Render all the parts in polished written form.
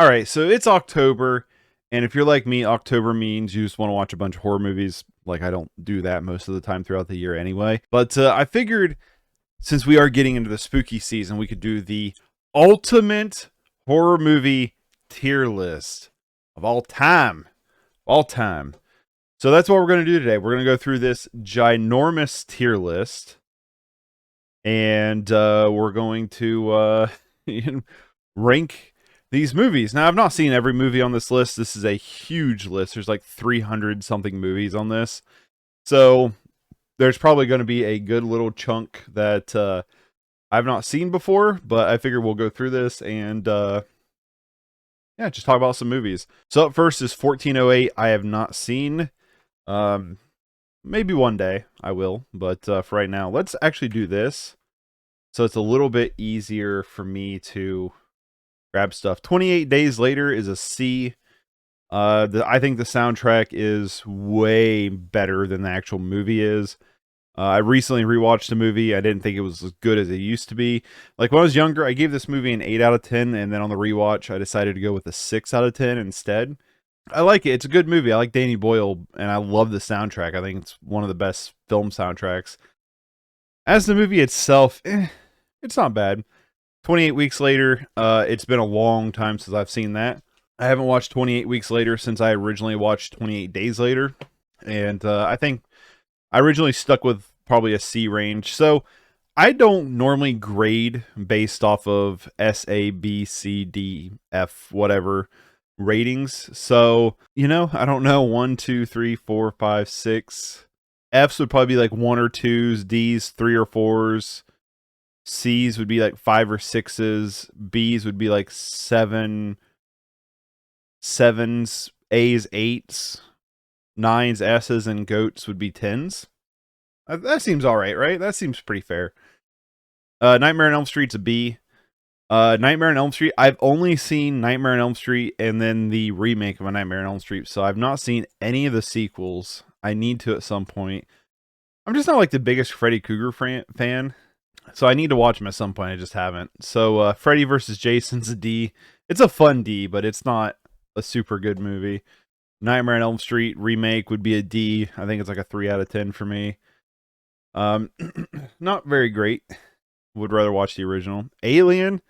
All right, so it's October, and if you're like me, October means you just want to watch a bunch of horror movies. Like, I don't do that most of the time throughout the year anyway. But I figured since we are getting into the spooky season, we could do the ultimate horror movie tier list of all time. All time. So that's what we're going to do today. We're going to go through this ginormous tier list, and we're going to rank these movies. Now, I've not seen every movie on this list. This is a huge list. There's like 300 something movies on this. So there's probably going to be a good little chunk that I've not seen before, but I figure we'll go through this and yeah, just talk about some movies. So up first is 1408. I have not seen. Maybe one day I will, but for right now, let's actually do this. So it's a little bit easier for me to grab stuff. 28 Days Later is a C. I think the soundtrack is way better than the actual movie is. I recently rewatched the movie. I didn't think it was as good as it used to be. Like when I was younger, I gave this movie an 8 out of 10, and then on the rewatch, I decided to go with a 6 out of 10 instead. I like it. It's a good movie. I like Danny Boyle, and I love the soundtrack. I think it's one of the best film soundtracks. As the movie itself, it's not bad. 28 Weeks Later, it's been a long time since I've seen that. I haven't watched 28 Weeks Later since I originally watched 28 Days Later. And I think I originally stuck with probably a C range. So I don't normally grade based off of S, A, B, C, D, F, whatever ratings. So, I don't know. 1, 2, 3, 4, 5, 6. F's would probably be like 1 or 2s, D's 3 or 4s. C's would be like 5 or 6s. B's would be like 7, 7s. A's 8s. 9s, S's, and goats would be 10s. That seems all right, right? That seems pretty fair. Nightmare on Elm Street's a B. Nightmare on Elm Street, I've only seen Nightmare on Elm Street and then the remake of A Nightmare on Elm Street, so I've not seen any of the sequels. I need to at some point. I'm just not like the biggest Freddy Krueger fan, so I need to watch them at some point. I just haven't. So Freddy vs. Jason's a D. It's a fun D, but it's not a super good movie. Nightmare on Elm Street remake would be a D. I think it's like a 3 out of 10 for me. Not very great. Would rather watch the original. Alien's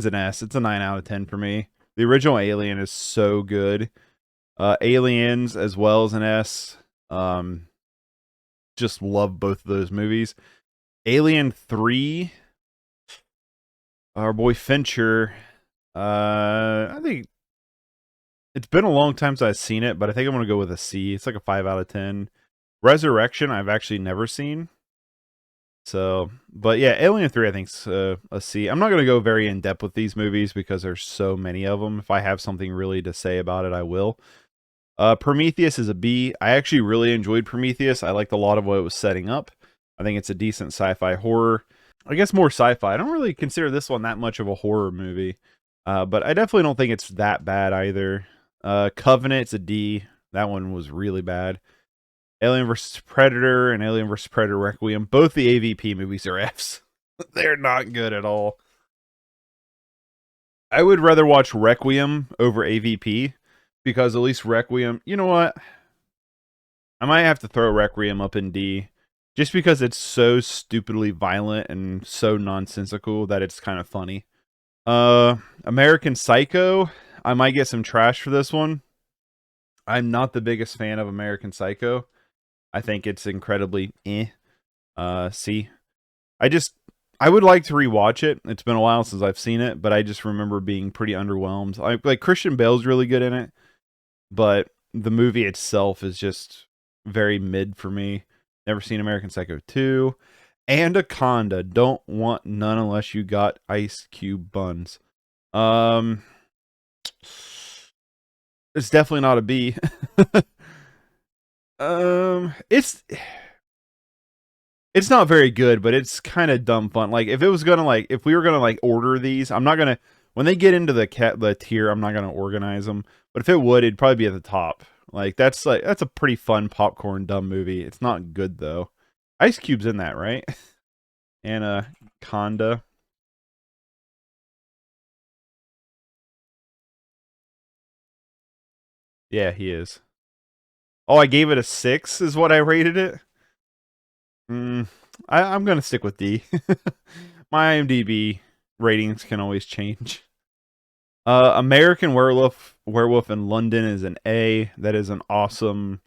an S. It's a 9 out of 10 for me. The original Alien is so good. Aliens as well as an S. Just love both of those movies. Alien 3. Our boy Fincher. I think it's been a long time since I've seen it, but I think I'm going to go with a C. It's like a 5 out of 10. Resurrection, I've actually never seen. So, but yeah, Alien 3, I think's a C. I'm not going to go very in depth with these movies because there's so many of them. If I have something really to say about it, I will. Prometheus is a B. I actually really enjoyed Prometheus. I liked a lot of what it was setting up. I think it's a decent sci-fi horror. I guess more sci-fi. I don't really consider this one that much of a horror movie. But I definitely don't think it's that bad either. Covenant's a D. That one was really bad. Alien vs. Predator and Alien vs. Predator Requiem. Both the AVP movies are Fs. They're not good at all. I would rather watch Requiem over AVP because at least Requiem, you know what? I might have to throw Requiem up in D just because it's so stupidly violent and so nonsensical that it's kind of funny. American Psycho, I might get some trash for this one. I'm not the biggest fan of American Psycho. I think it's incredibly C. I would like to rewatch it. It's been a while since I've seen it, but I just remember being pretty underwhelmed. Like Christian Bale's really good in it, but the movie itself is just very mid for me. Never seen American Psycho 2. Anaconda. Don't want none unless you got Ice Cube buns. It's definitely not a B. It's not very good, but it's kind of dumb fun. Like if we were gonna order these, I'm not gonna when they get into the tier, I'm not gonna organize them. But if it would, it'd probably be at the top. That's a pretty fun popcorn dumb movie. It's not good though. Ice Cube's in that, right? Anaconda. Yeah, he is. Oh, I gave it a 6 is what I rated it? I'm going to stick with D. My IMDb ratings can always change. American Werewolf in London is an A. That is an awesome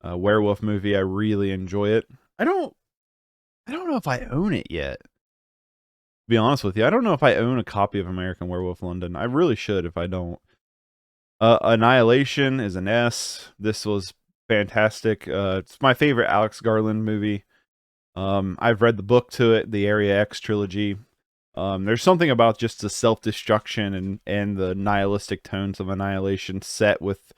werewolf movie. I really enjoy it. I don't know if I own it yet. To be honest with you, I don't know if I own a copy of American Werewolf London. I really should if I don't. Annihilation is an S. This was fantastic. It's my favorite Alex Garland movie. I've read the book to it, the Area X trilogy. There's something about just the self-destruction and the nihilistic tones of Annihilation set with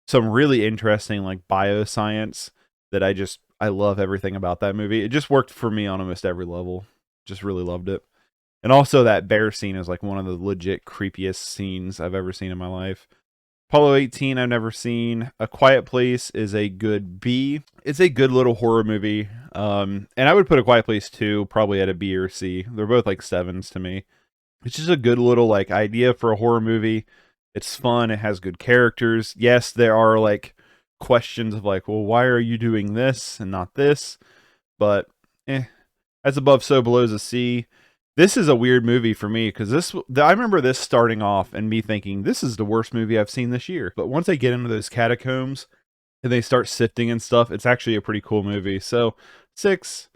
some really interesting like bioscience that I love everything about that movie. It just worked for me on almost every level. Just really loved it. And also that bear scene is like one of the legit creepiest scenes I've ever seen in my life. Apollo 18 I've never seen. A Quiet Place is a good B. It's a good little horror movie. And I would put A Quiet Place 2 probably at a B or C. They're both like 7s to me. It's just a good little like idea for a horror movie. It's fun. It has good characters. Yes, there are like questions of like, well, why are you doing this and not this? But as above, so below is a C. This is a weird movie for me because I remember this starting off and me thinking this is the worst movie I've seen this year. But once I get into those catacombs and they start sifting and stuff, it's actually a pretty cool movie. So 6.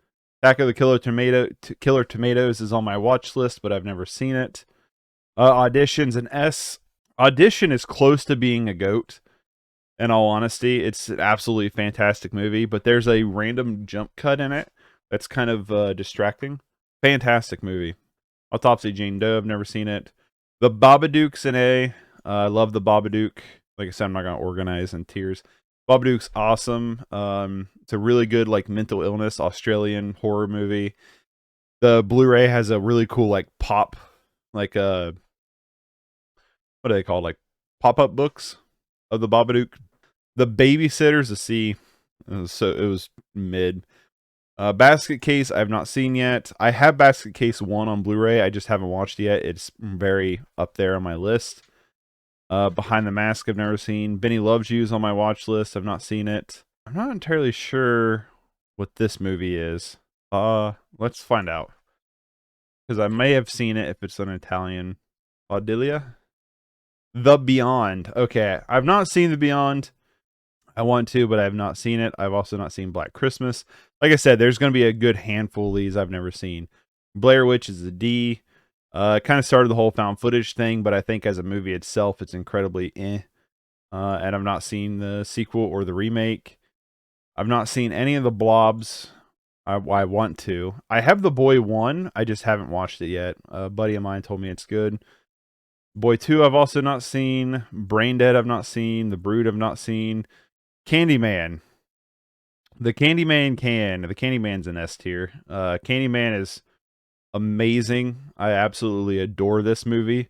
Attack of the Killer Tomatoes is on my watch list, but I've never seen it. Audition's an S. Audition is close to being a GOAT. In all honesty, it's an absolutely fantastic movie, but there's a random jump cut in it that's kind of distracting. Fantastic movie. Autopsy of Jane Doe, I've never seen it. The Babadook's an A. I love the Babadook. Like I said, I'm not going to organize in tears. Babadook's awesome. It's a really good like mental illness Australian horror movie. The Blu-ray has a really cool like pop, like what are they called? Like pop-up books of the Babadook. The Babysitter's a C. It was mid. Basket Case I've not seen yet. I have Basket Case 1 on Blu-ray. I just haven't watched it yet. It's very up there on my list. Behind the Mask I've never seen. Benny Loves You's on my watch list. I've not seen it. I'm not entirely sure what this movie is. Let's find out. Because I may have seen it if it's an Italian. Audilia? The Beyond. Okay, I've not seen The Beyond. I want to, but I have not seen it. I've also not seen Black Christmas. Like I said, there's going to be a good handful of these I've never seen. Blair Witch is a D. Kind of started the whole found footage thing, but I think as a movie itself, it's incredibly eh. And I've not seen the sequel or the remake. I've not seen any of the Blobs. I want to. I have The Boy 1. I just haven't watched it yet. A buddy of mine told me it's good. Boy 2 I've also not seen. Brain Dead I've not seen. The Brood I've not seen. Candyman. The Candyman's an S tier. Candyman is amazing. I absolutely adore this movie.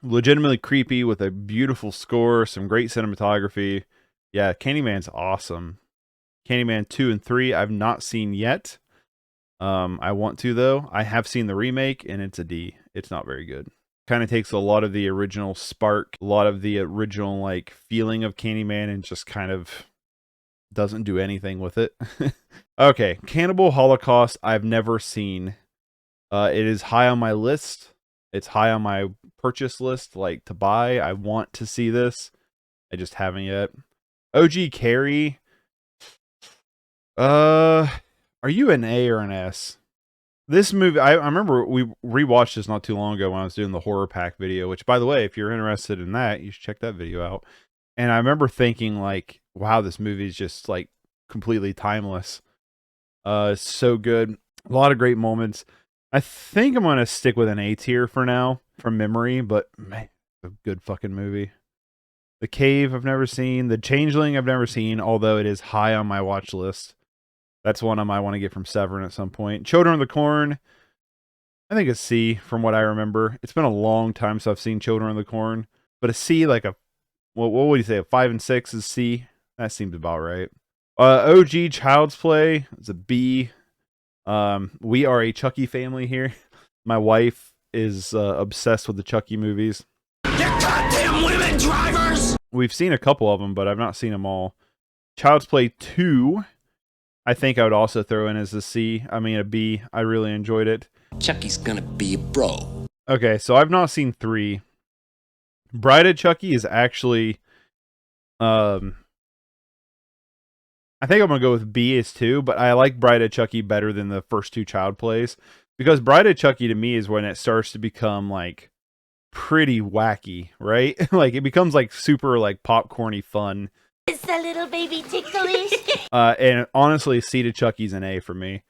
Legitimately creepy with a beautiful score, some great cinematography. Yeah, Candyman's awesome. Candyman 2 and 3 I've not seen yet. I want to though. I have seen the remake and it's a D. It's not very good. Kind of takes a lot of the original spark, a lot of the original like feeling of Candyman and just kind of doesn't do anything with it. Okay, Cannibal Holocaust I've never seen. It is high on my list. It's high on my purchase list, like to buy. I want to see this. I just haven't yet. OG Carrie. Are you an A or an S? This movie, I remember we rewatched this not too long ago when I was doing the horror pack video, which by the way, if you're interested in that, you should check that video out. And I remember thinking like, wow, this movie is just like completely timeless. So good. A lot of great moments. I think I'm going to stick with an A tier for now from memory, but man, a good fucking movie. The Cave I've never seen. The Changeling I've never seen, although it is high on my watch list. That's one I might want to get from Severin at some point. Children of the Corn. I think a C from what I remember. It's been a long time since I've seen Children of the Corn. But a C, like a, what would you say, a 5 and 6 is C? That seems about right. OG Child's Play is a B. We are a Chucky family here. My wife is obsessed with the Chucky movies. You goddamn women drivers! We've seen a couple of them, but I've not seen them all. Child's Play 2, I think I would also throw in as a B. I really enjoyed it. Chucky's gonna be a bro. Okay, so I've not seen 3. Bride of Chucky is actually, I think I'm going to go with B as 2, but I like Bride of Chucky better than the first 2 Child Plays, because Bride of Chucky to me is when it starts to become like pretty wacky, right? Like it becomes like super like popcorny fun. Is the little baby ticklish? And honestly, Seed of Chucky's an A for me.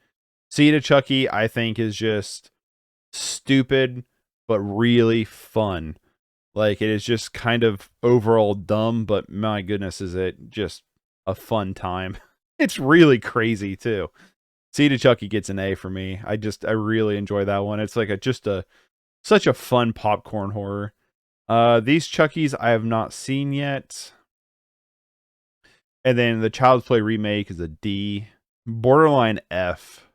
Seed of Chucky, I think, is just stupid, but really fun. Like, it is just kind of overall dumb, but my goodness, is it just a fun time. It's really crazy, too. Seed of Chucky gets an A for me. I really enjoy that one. It's like such a fun popcorn horror. These Chuckies I have not seen yet. And then the Child's Play remake is a D. Borderline F.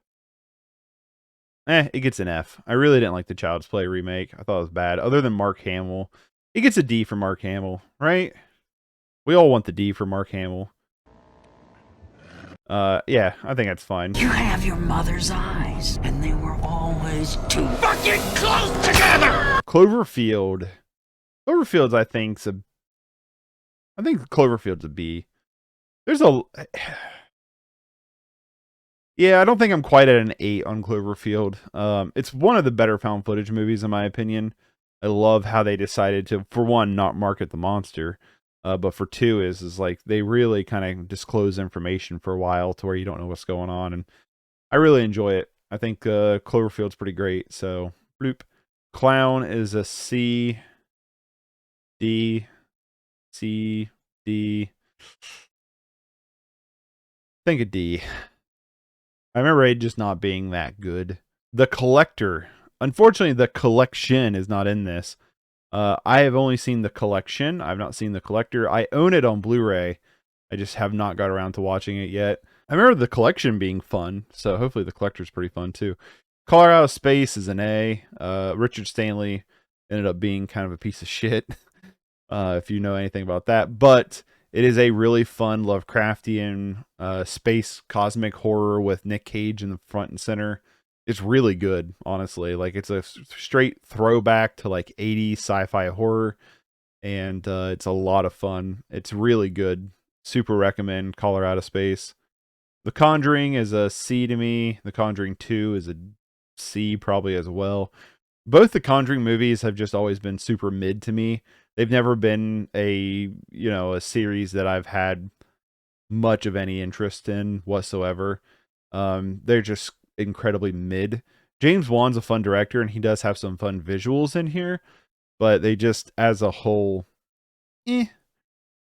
It gets an F. I really didn't like the Child's Play remake. I thought it was bad. Other than Mark Hamill. It gets a D for Mark Hamill, right? We all want the D for Mark Hamill. Yeah, I think that's fine. You have your mother's eyes, and they were always too Fucking close together! Cloverfield. Cloverfield's, I think Cloverfield's a B. Yeah, I don't think I'm quite at an 8 on Cloverfield. It's one of the better found footage movies, in my opinion. I love how they decided to, for one, not market the monster. But for 2 is like they really kind of disclose information for a while to where you don't know what's going on. And I really enjoy it. I think Cloverfield's pretty great. So, bloop. Clown is a C, D, C, D. I think a D. I remember it just not being that good. The Collector. Unfortunately, The Collection is not in this. I have only seen The Collection. I've not seen The Collector. I own it on Blu-ray. I just have not got around to watching it yet. I remember The Collection being fun, so hopefully The Collector's pretty fun too. Color Out of Space is an A. Richard Stanley ended up being kind of a piece of shit, if you know anything about that. But it is a really fun Lovecraftian space cosmic horror with Nick Cage in the front and center. It's really good, honestly. Like, it's a straight throwback to like 80s sci-fi horror, and it's a lot of fun. It's really good. Super recommend Color Out of Space. The Conjuring is a C to me. The Conjuring 2 is a C probably as well. Both the Conjuring movies have just always been super mid to me. They've never been a series that I've had much of any interest in whatsoever. They're just incredibly mid. James Wan's a fun director, and he does have some fun visuals in here, but they just, as a whole,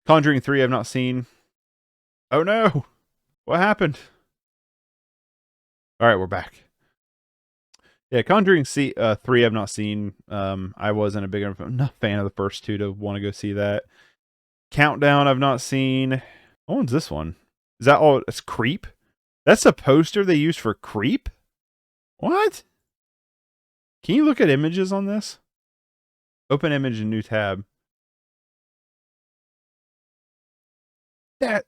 Conjuring 3 I've not seen. Oh no! What happened? Alright, we're back. Yeah, Conjuring 3 I've not seen. I wasn't a big enough fan of the first 2 to want to go see that. Countdown I've not seen. What one's this one? Is that all? It's Creep? That's a poster they use for Creep? What? Can you look at images on this? Open image in new tab. That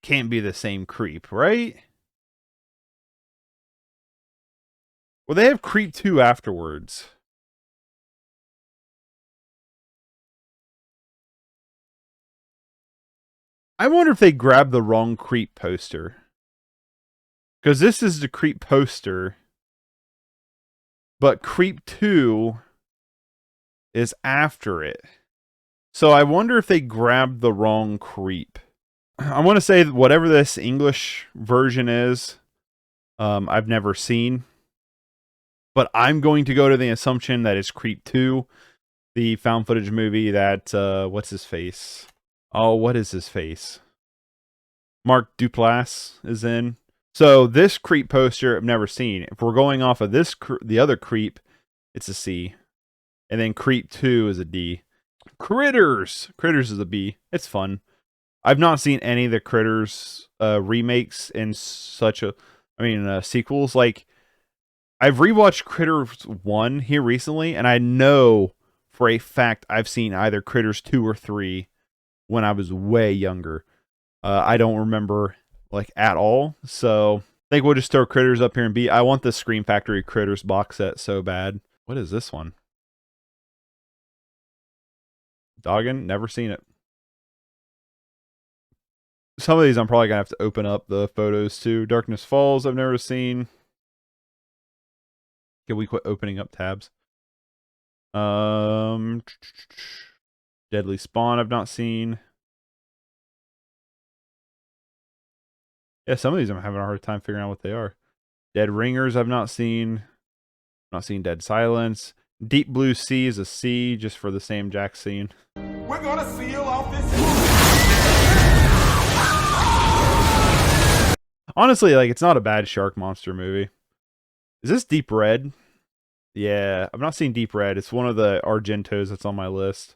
can't be the same Creep, right? Well, they have Creep 2 afterwards. I wonder if they grabbed the wrong Creep poster. Because this is the Creep poster, but Creep 2 is after it. So I wonder if they grabbed the wrong Creep. I want to say that whatever this English version is, I've never seen. But I'm going to go to the assumption that it's Creep 2, the found footage movie that, what's his face? Oh, what is his face? Mark Duplass is in. So this Creep poster I've never seen. If we're going off of this, the other Creep, it's a C. And then Creep 2 is a D. Critters! Critters is a B. It's fun. I've not seen any of the Critters remakes in sequels. Like, I've rewatched Critters 1 here recently, and I know for a fact I've seen either Critters 2 or 3 when I was way younger. I don't remember like at all. So I think we'll just throw Critters up here and I want the Scream Factory Critters box set so bad. What is this one? Doggin, never seen it. Some of these I'm probably gonna have to open up the photos too. Darkness Falls, I've never seen. Can we quit opening up tabs? Deadly Spawn, I've not seen. Yeah, some of these I'm having a hard time figuring out what they are. Dead Ringers, I've not seen. Not seen Dead Silence. Deep Blue Sea is a C just for the Sam Jack scene. We're gonna seal off this. Honestly, like, it's not a bad shark monster movie. Is this Deep Red? Yeah, I've not seen Deep Red. It's one of the Argentos that's on my list.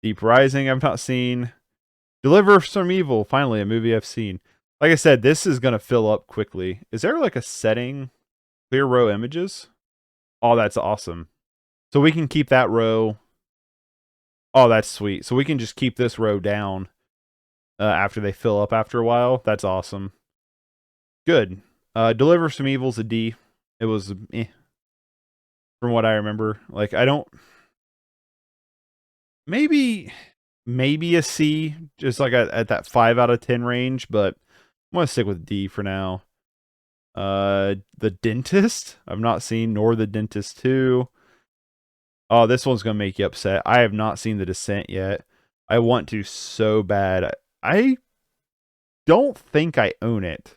Deep Rising, I've not seen. Deliver Us from Evil, finally, a movie I've seen. Like I said, this is going to fill up quickly. Is there like a setting? Clear row images? Oh, that's awesome. So we can keep that row. Oh, that's sweet. So we can just keep this row down after they fill up after a while. That's awesome. Good. Deliver Us from Evil's a D. It was from what I remember. Like, I don't... Maybe a C, just like at that 5 out of 10 range, but I'm going to stick with D for now. The Dentist, I've not seen, nor The Dentist 2. Oh, this one's going to make you upset. I have not seen The Descent yet. I want to so bad. I don't think I own it.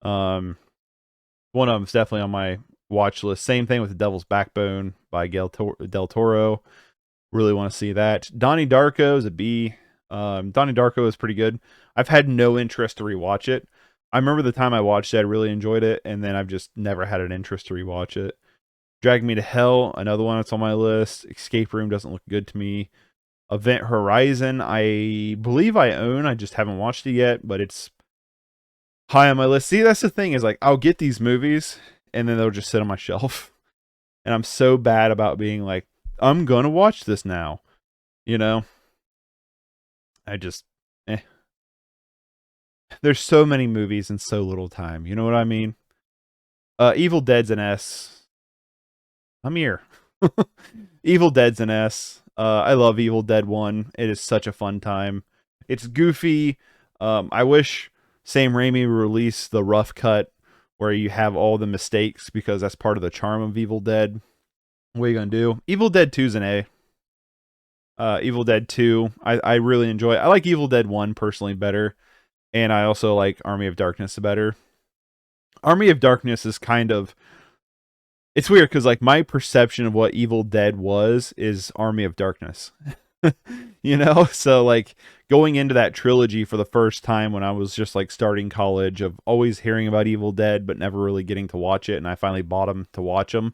One of them's definitely on my watch list. Same thing with The Devil's Backbone by Del Toro. Really want to see that. Donnie Darko is a B. Donnie Darko is pretty good. I've had no interest to rewatch it. I remember the time I watched it, I really enjoyed it, and then I've just never had an interest to rewatch it. Drag Me to Hell, another one that's on my list. Escape Room doesn't look good to me. Event Horizon, I believe I own. I just haven't watched it yet, but it's high on my list. See, that's the thing is like I'll get these movies, and then they'll just sit on my shelf. And I'm so bad about being like, I'm gonna watch this now. You know? I just There's so many movies and so little time. You know what I mean? Evil Dead's an S. I'm here. Evil Dead's an S. I love Evil Dead 1. It is such a fun time. It's goofy. I wish Sam Raimi released the rough cut where you have all the mistakes because that's part of the charm of Evil Dead. What are you going to do? Evil Dead 2's an A. Evil Dead 2, I really enjoy. I like Evil Dead 1 personally better. And I also like Army of Darkness better. Army of Darkness is kind of... It's weird because like my perception of what Evil Dead was is Army of Darkness. You know? So like going into that trilogy for the first time when I was just like starting college of always hearing about Evil Dead but never really getting to watch it. And I finally bought them to watch them.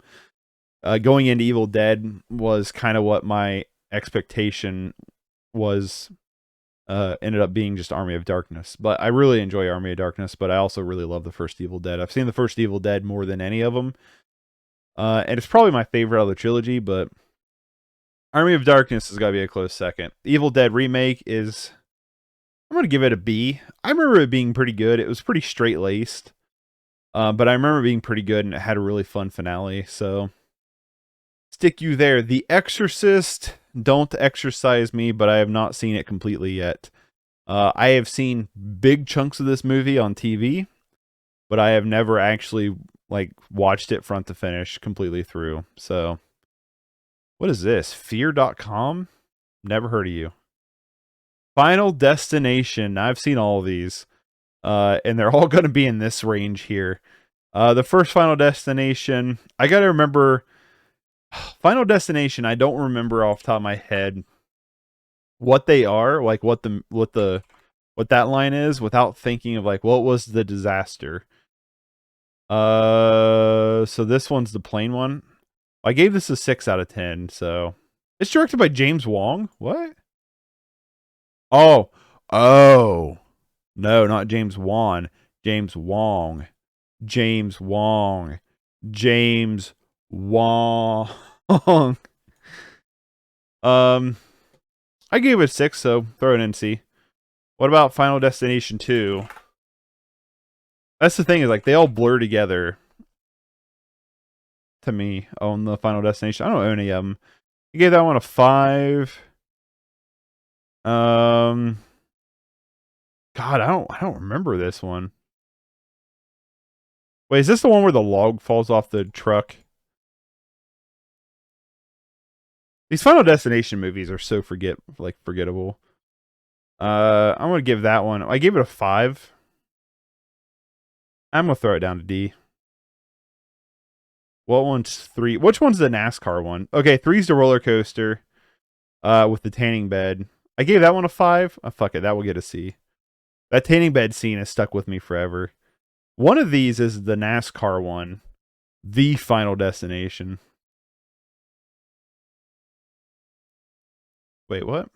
Going into Evil Dead was kind of what my expectation was... ended up being just Army of Darkness. But I really enjoy Army of Darkness, but I also really love the first Evil Dead. I've seen the first Evil Dead more than any of them. And it's probably my favorite of the trilogy, but Army of Darkness has got to be a close second. The Evil Dead remake is... I'm going to give it a B. I remember it being pretty good. It was pretty straight-laced. But I remember it being pretty good, and it had a really fun finale, so... Stick you there. The Exorcist... Don't exercise me, but I have not seen it completely yet. I have seen big chunks of this movie on TV, but I have never actually like watched it front to finish completely through. So, what is this? Fear.com? Never heard of you. Final Destination. I've seen all of these, and they're all going to be in this range here. The first Final Destination, I got to remember... Final Destination, I don't remember off the top of my head what they are, like what that line is without thinking of like what was the disaster. So this one's the plane one. I gave this a 6 out of 10, so it's directed by James Wong. What? Oh. No, not James Wan. James Wong. James Wong. James Wong. I I gave it a 6, so throw it in C. What about Final Destination 2? That's the thing, is like they all blur together to me on the Final Destination. I don't own any of them. I gave that one a 5. God, I don't remember this one. Wait, is this the one where the log falls off the truck? These Final Destination movies are so forgettable. I'm gonna give that one. I gave it a 5. I'm gonna throw it down to D. What one's 3? Which one's the NASCAR one? Okay, 3's the roller coaster. With the tanning bed. I gave that one a 5. Oh, fuck it, that will get a C. That tanning bed scene has stuck with me forever. One of these is the NASCAR one. The Final Destination. Wait, what?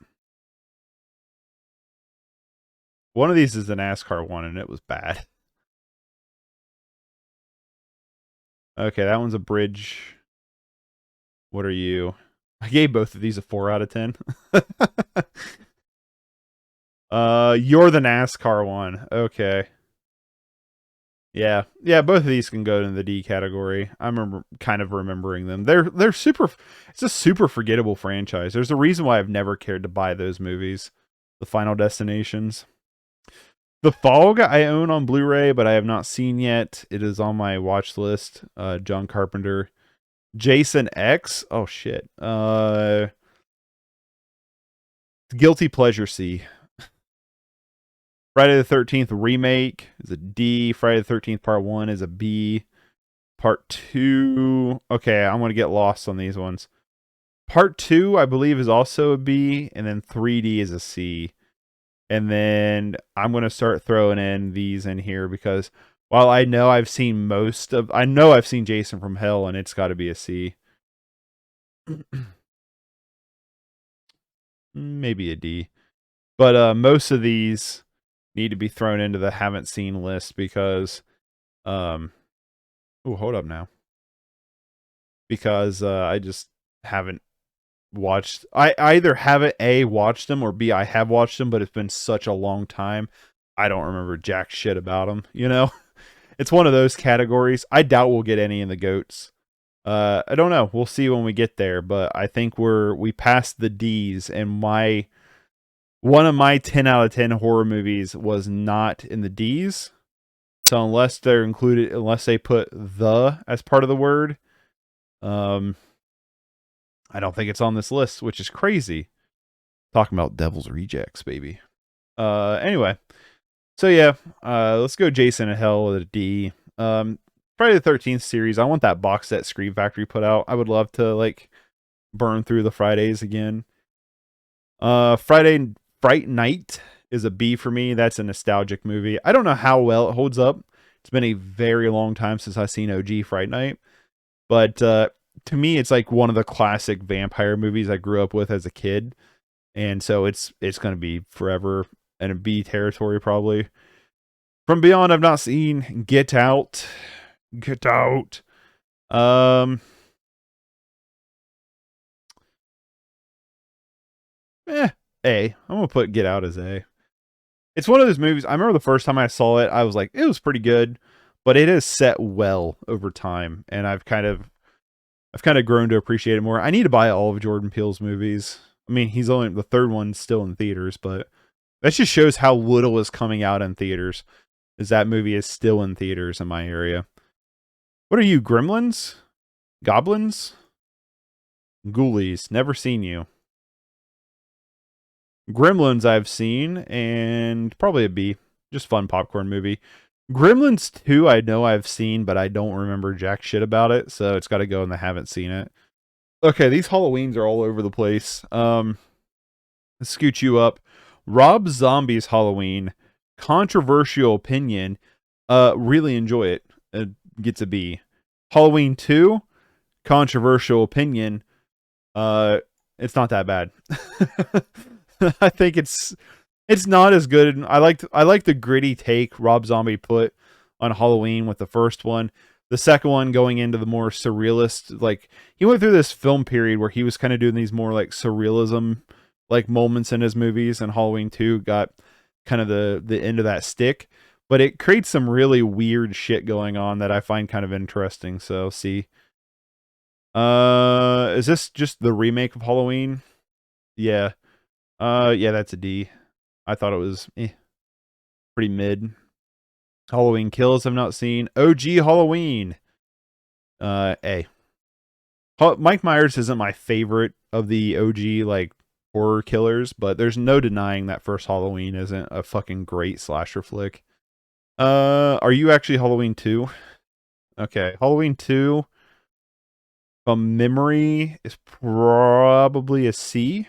One of these is the NASCAR one, and it was bad. Okay, that one's a bridge. What are you? I gave both of these a 4 out of 10. You're the NASCAR one. Okay. Yeah, both of these can go in the D category. I remember kind of remembering them. They're super. It's a super forgettable franchise. There's a reason why I've never cared to buy those movies, the Final Destinations. The Fog I own on Blu-ray, but I have not seen yet. It is on my watch list. John Carpenter, Jason X. Oh shit. Guilty Pleasure C. Friday the 13th remake is a D. Friday the 13th part 1 is a B. Part 2. Okay, I'm going to get lost on these ones. Part 2, I believe, is also a B. And then 3D is a C. And then I'm going to start throwing in these in here because while I know I've seen I've seen Jason from Hell, and it's got to be a C. Maybe a D. But most of these need to be thrown into the haven't seen list because hold up now. Because I just haven't watched. I either haven't watched them, or B, I have watched them, but it's been such a long time I don't remember jack shit about them, you know. It's one of those categories. I doubt we'll get any in the goats. I don't know, we'll see when we get there, but I think we passed the D's, and one of my 10 out of 10 horror movies was not in the D's. So unless they put the as part of the word, I don't think it's on this list, which is crazy. Talking about Devil's Rejects, baby. Anyway. So yeah, let's go Jason and Hell with a D. Friday the 13th series. I want that box set Scream Factory put out. I would love to burn through the Fridays again. Fright Night is a B for me. That's a nostalgic movie. I don't know how well it holds up. It's been a very long time since I've seen OG Fright Night. But to me, it's like one of the classic vampire movies I grew up with as a kid. And so it's going to be forever in a B territory probably. From Beyond, I've not seen. Get Out. A. I'm going to put Get Out as A. It's one of those movies. I remember the first time I saw it, I was like, it was pretty good, but it is set well over time, and I've kind of grown to appreciate it more. I need to buy all of Jordan Peele's movies. I mean, he's only the third one still in theaters, but that just shows how little is coming out in theaters. Is that movie is still in theaters in my area. What are you, Gremlins? Goblins? Ghoulies. Never seen you. Gremlins I've seen, and probably a B. Just fun popcorn movie. Gremlins 2 I know I've seen, but I don't remember jack shit about it, so it's got to go in the haven't seen it. Okay, these Halloweens are all over the place. Let's scoot you up. Rob Zombie's Halloween. Controversial opinion. Really enjoy it. It gets a B. Halloween 2. Controversial opinion. It's not that bad. I think it's not as good. I like the gritty take Rob Zombie put on Halloween with the first one. The second one going into the more surrealist, he went through this film period where he was kind of doing these more surrealism like moments in his movies, and Halloween 2 got kind of the end of that stick, but it creates some really weird shit going on that I find kind of interesting. So see. Is this just the remake of Halloween? Yeah. Yeah, that's a D. I thought it was pretty mid. Halloween Kills I've not seen. OG Halloween. A. Mike Myers isn't my favorite of the OG like horror killers, but there's no denying that first Halloween isn't a fucking great slasher flick. Are you actually Halloween 2? Okay, Halloween 2 from memory is probably a C.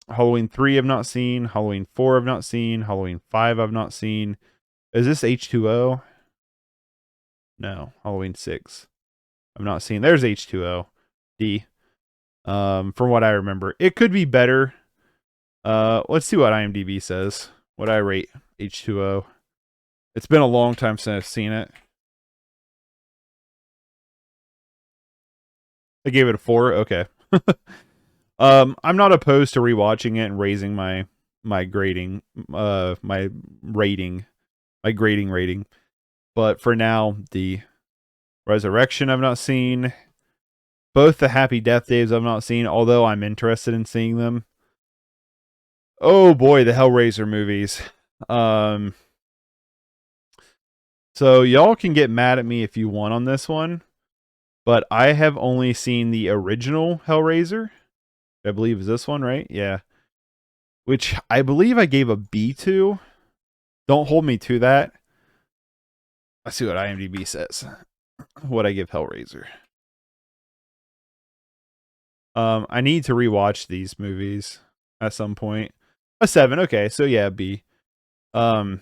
Halloween 3 I've not seen. Halloween 4 I've not seen. Halloween 5 I've not seen. Is this H2O? No. Halloween 6 I've not seen. There's H2O. D. From what I remember. It could be better. Let's see what IMDb says. What I rate H2O. It's been a long time since I've seen it. I gave it a 4. Okay. I'm not opposed to rewatching it and raising my grading, my grading rating. But for now, the Resurrection I've not seen. Both the Happy Death Days I've not seen, although I'm interested in seeing them. Oh boy, the Hellraiser movies. So y'all can get mad at me if you want on this one, but I have only seen the original Hellraiser. I believe is this one, right? Yeah. Which I believe I gave a B to. Don't hold me to that. Let's see what IMDb says. What I give Hellraiser. I need to rewatch these movies at some point. A 7, okay, so yeah, B. But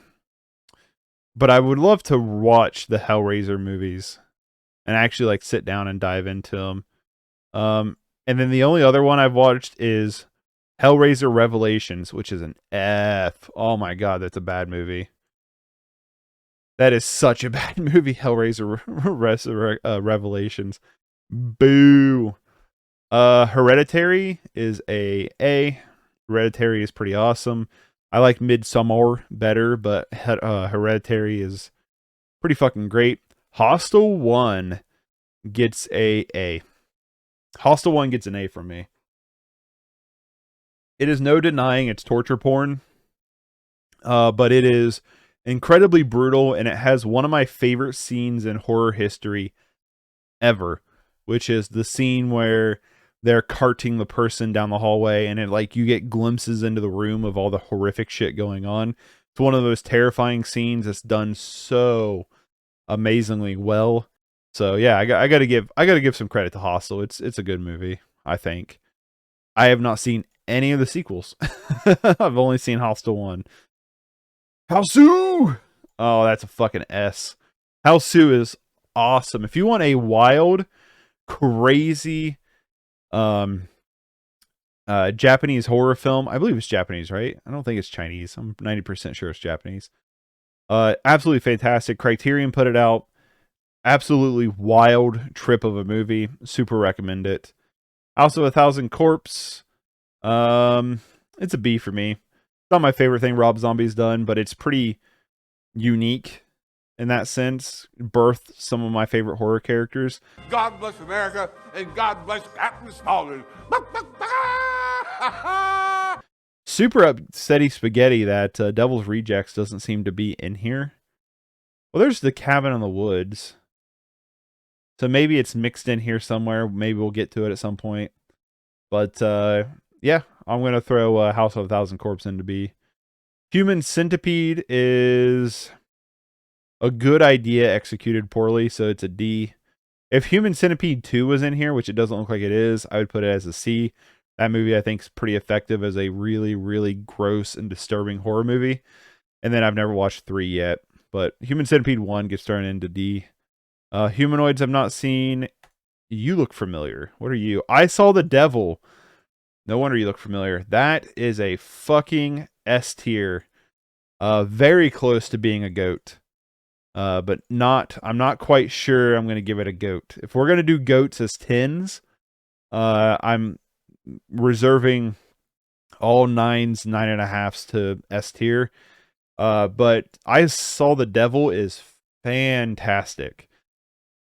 I would love to watch the Hellraiser movies and actually like sit down and dive into them. And then the only other one I've watched is Hellraiser Revelations, which is an F. Oh my god, that's a bad movie. That is such a bad movie, Hellraiser Revelations. Boo. Hereditary is a A. Hereditary is pretty awesome. I like Midsommar better, but Hereditary is pretty fucking great. Hostel 1 gets a A. Hostel 1 gets an A from me. It is no denying it's torture porn, but it is incredibly brutal, and it has one of my favorite scenes in horror history ever, which is the scene where they're carting the person down the hallway, and it like you get glimpses into the room of all the horrific shit going on. It's one of those terrifying scenes that's done so amazingly well. So yeah, I gotta give some credit to Hostel. It's a good movie, I think. I have not seen any of the sequels. I've only seen Hostel 1. Hausu! Oh, that's a fucking S. Hausu is awesome. If you want a wild, crazy Japanese horror film, I believe it's Japanese, right? I don't think it's Chinese. I'm 90% sure it's Japanese. Absolutely fantastic. Criterion put it out. Absolutely wild trip of a movie. Super recommend it. House of a Thousand Corpse. It's a B for me. It's not my favorite thing Rob Zombie's done, but it's pretty unique in that sense. Birthed some of my favorite horror characters. God bless America and God bless Captain Stalin. Super upsetty spaghetti that Devil's Rejects doesn't seem to be in here. Well, there's the Cabin in the Woods. So maybe it's mixed in here somewhere. Maybe we'll get to it at some point. But yeah, I'm going to throw House of a Thousand Corpse into B. Human Centipede is a good idea executed poorly, so it's a D. If Human Centipede 2 was in here, which it doesn't look like it is, I would put it as a C. That movie, I think, is pretty effective as a really, really gross and disturbing horror movie. And then I've never watched 3 yet. But Human Centipede 1 gets thrown into D. Humanoids I've not seen. You look familiar. What are you? I Saw the Devil. No wonder you look familiar. That is a fucking S tier. Very close to being a goat. But not, I'm not quite sure I'm going to give it a goat. If we're going to do goats as 10s, I'm reserving all 9s, 9.5s to S tier. But I Saw the Devil is fantastic.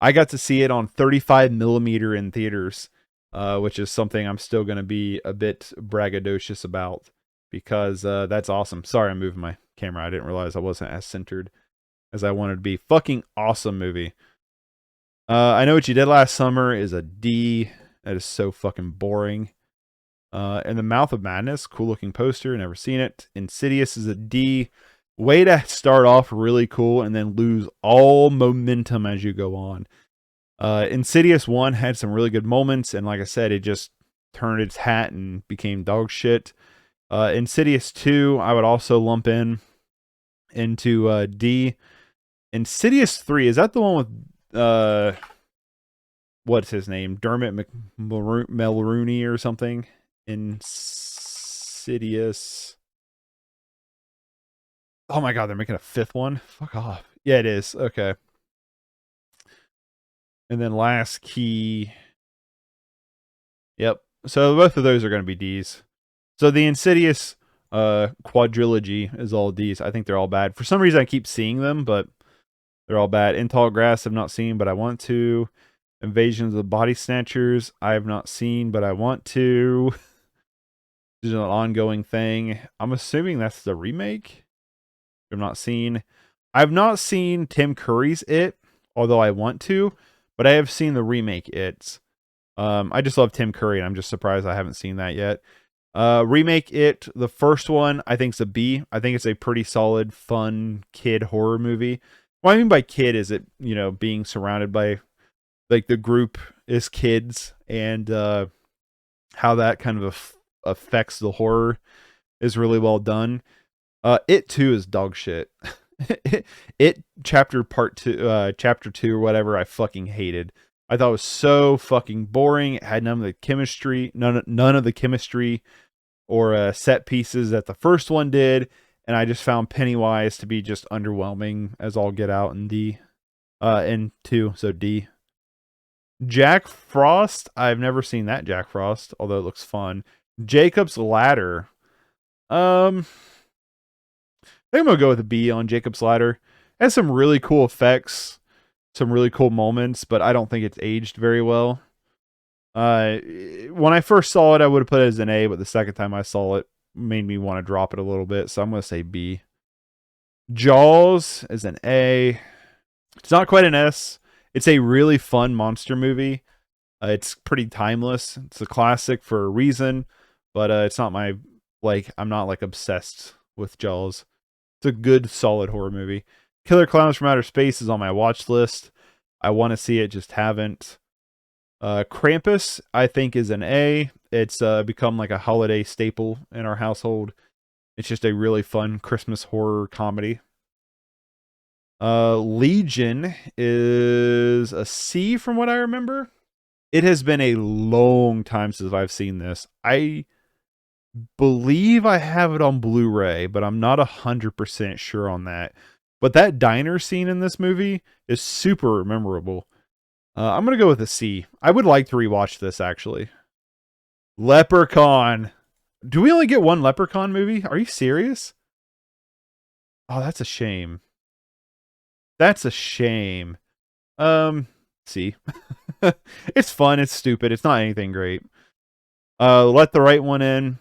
I got to see it on 35 millimeter in theaters, which is something I'm still going to be a bit braggadocious about because that's awesome. Sorry, I'm moving my camera. I didn't realize I wasn't as centered as I wanted to be. Fucking awesome movie. I Know What You Did Last Summer is a D. That is so fucking boring. In the Mouth of Madness, cool looking poster. Never seen it. Insidious is a D. Way to start off really cool and then lose all momentum as you go on. Insidious 1 had some really good moments, and like I said, it just turned its hat and became dog shit. Insidious 2, I would also lump into D. Insidious 3, is that the one with what's his name? Dermot Mulroney or something? Insidious. Oh my god, they're making a 5th one? Fuck off. Yeah, it is. Okay. And then Last Key. Yep. So both of those are going to be Ds. So the Insidious quadrilogy is all Ds. I think they're all bad. For some reason I keep seeing them, but they're all bad. In Tall Grass I've not seen, but I want to. Invasion of the Body Snatchers I have not seen, but I want to. This is an ongoing thing. I'm assuming that's the remake. I've not seen. I've not seen Tim Curry's It, although I want to, but I have seen the remake It. I just love Tim Curry, and I'm just surprised I haven't seen that yet. Remake It, the first one, I think it's a B. I think it's a pretty solid, fun kid horror movie. What I mean by kid is it, you know, being surrounded by, like, the group is kids, and how that kind of affects the horror is really well done. It 2 is dog shit. It chapter 2 or whatever, I fucking hated. I thought it was so fucking boring. It had none of the chemistry or set pieces that the first one did, and I just found Pennywise to be just underwhelming as all get out in D. In 2, so D. Jack Frost, I've never seen that Jack Frost, although it looks fun. Jacob's Ladder. I think I'm going to go with a B on Jacob's Ladder. It has some really cool effects, some really cool moments, but I don't think it's aged very well. When I first saw it, I would have put it as an A, but the second time I saw it made me want to drop it a little bit, so I'm going to say B. Jaws is an A. It's not quite an S. It's a really fun monster movie. It's pretty timeless. It's a classic for a reason, but it's not my, like, I'm not like obsessed with Jaws. It's a good, solid horror movie. Killer Clowns from Outer Space is on my watch list. I want to see it, just haven't. Krampus, I think, is an A. It's become like a holiday staple in our household. It's just a really fun Christmas horror comedy. Legion is a C from what I remember. It has been a long time since I've seen this. I believe I have it on Blu-ray, but I'm not 100% sure on that. But that diner scene in this movie is super memorable. I'm going to go with a C. I would like to rewatch this, actually. Leprechaun. Do we only get one Leprechaun movie? Are you serious? Oh, that's a shame. That's a shame. C. It's fun. It's stupid. It's not anything great. Let the Right One In.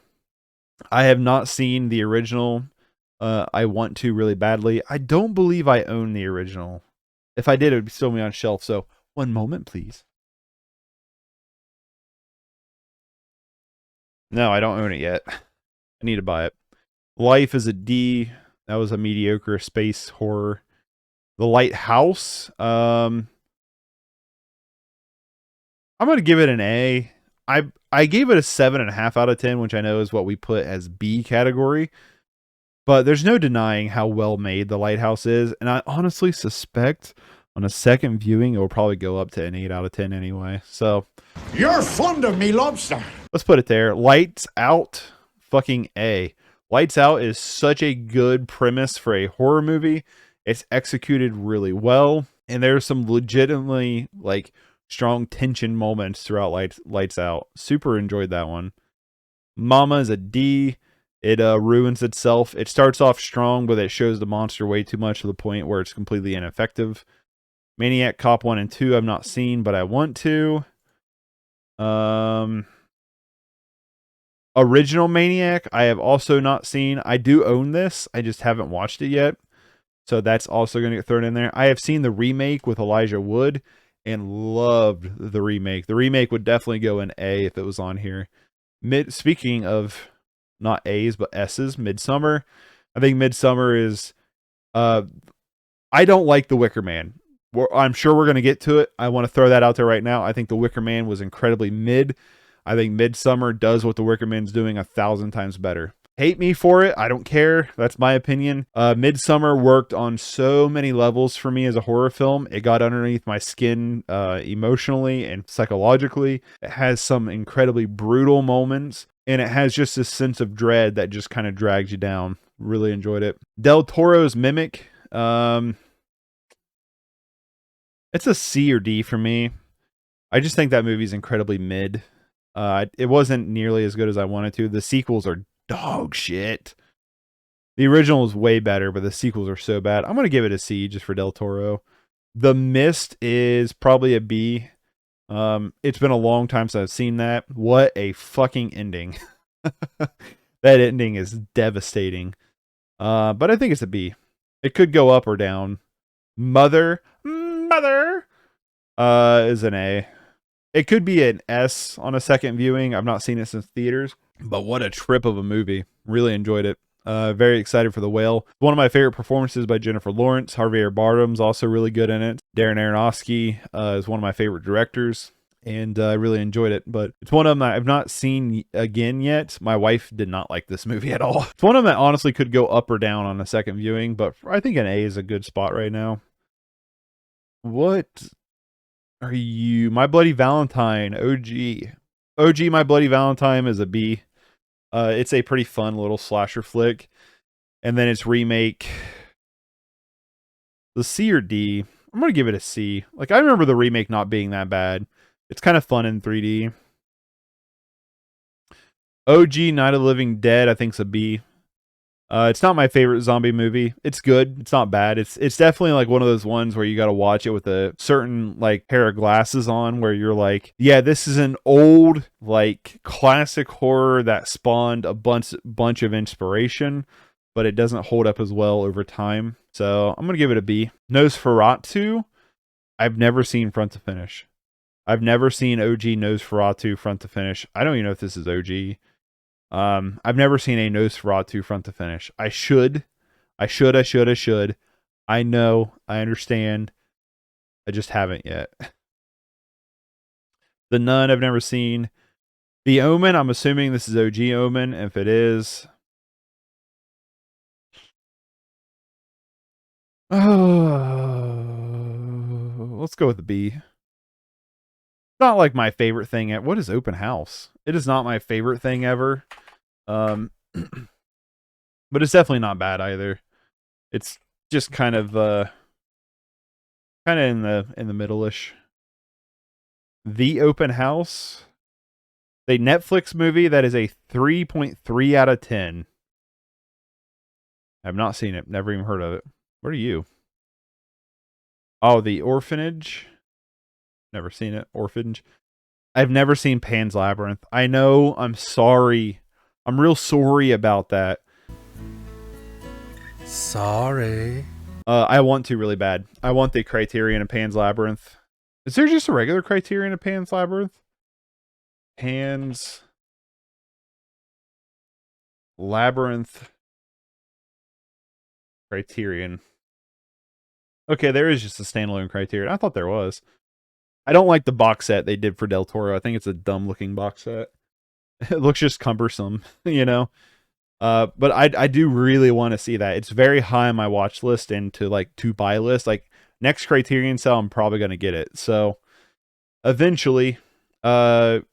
I have not seen the original. I want to really badly. I don't believe I own the original. If I did, it would still be on shelf. So, one moment, please. No, I don't own it yet. I need to buy it. Life is a D. That was a mediocre space horror. The Lighthouse. I'm going to give it an A. I gave it a 7.5 out of 10, which I know is what we put as B category. But there's no denying how well made The Lighthouse is. And I honestly suspect on a second viewing, it will probably go up to an 8 out of 10 anyway. So You're fond of me, lobster. let's put it there. Lights Out, fucking A. Lights Out is such a good premise for a horror movie. It's executed really well. And there's some legitimately, like, strong tension moments throughout Lights Out. Super enjoyed that one. Mama is a D. It ruins itself. It starts off strong, but it shows the monster way too much to the point where it's completely ineffective. Maniac Cop 1 and 2 I've not seen, but I want to. Original Maniac I have also not seen. I do own this. I just haven't watched it yet. So that's also going to get thrown in there. I have seen the remake with Elijah Wood and loved the remake. The remake would definitely go in A if it was on here. Speaking of not A's but S's, Midsommar. I think Midsommar is I don't like The Wicker Man. I'm sure we're going to get to it. I want to throw that out there right now. I think The Wicker Man was incredibly mid. I think Midsommar does what The Wicker Man's doing 1,000 times better. Hate me for it. I don't care. That's my opinion. Midsommar worked on so many levels for me as a horror film. It got underneath my skin emotionally and psychologically. It has some incredibly brutal moments, and it has just this sense of dread that just kind of drags you down. Really enjoyed it. Del Toro's Mimic. It's a C or D for me. I just think that movie's incredibly mid. It wasn't nearly as good as I wanted to. The sequels are dog shit. The original is way better, but the sequels are so bad. I'm going to give it a C just for Del Toro. The Mist is probably a B. It's been a long time since I've seen that. What a fucking ending. That ending is devastating. But I think it's a B. It could go up or down. Mother is an A. It could be an S on a second viewing. I've not seen it since theaters, but what a trip of a movie. Really enjoyed it. Very excited for The Whale. One of my favorite performances by Jennifer Lawrence. Javier Bardem's also really good in it. Darren Aronofsky is one of my favorite directors, and I really enjoyed it. But it's one of them that I've not seen again yet. My wife did not like this movie at all. It's one of them that honestly could go up or down on a second viewing, but I think an A is a good spot right now. What are you? My Bloody Valentine, OG. OG My Bloody Valentine is a B. It's a pretty fun little slasher flick. And then its remake, the C or D. I'm going to give it a C. Like, I remember the remake not being that bad. It's kind of fun in 3D. OG Night of the Living Dead, I think, is a B. It's not my favorite zombie movie. It's good. It's not bad. It's definitely like one of those ones where you got to watch it with a certain like pair of glasses on, where you're like, yeah, this is an old like classic horror that spawned a bunch of inspiration, but it doesn't hold up as well over time. So I'm gonna give it a B. Nosferatu. I've never seen front to finish. I've never seen OG Nosferatu front to finish. I don't even know if this is OG. I've never seen a Nosferatu front to finish. I should. I know. I understand. I just haven't yet. The Nun I've never seen. The Omen, I'm assuming this is OG Omen. If it is, let's go with the B. Not like my favorite thing. What is Open House? It is not my favorite thing ever. But it's definitely not bad either. It's just kind of in the middle-ish. The Open House, the Netflix movie that is a 3.3 out of 10. I've not seen it. Never even heard of it. What are you? Oh, The Orphanage. Never seen it. Orphanage. I've never seen Pan's Labyrinth. I know. I'm sorry. I'm real sorry about that. Sorry. I want to really bad. I want the Criterion of Pan's Labyrinth. Is there just a regular Criterion of Pan's Labyrinth? Pan's Labyrinth Criterion. Okay, there is just a standalone Criterion. I thought there was. I don't like the box set they did for Del Toro. I think it's a dumb looking box set. It looks just cumbersome, you know? But I do really want to see that. It's very high on my watch list and to buy list. Like next Criterion sale, I'm probably going to get it. So eventually, Paranormal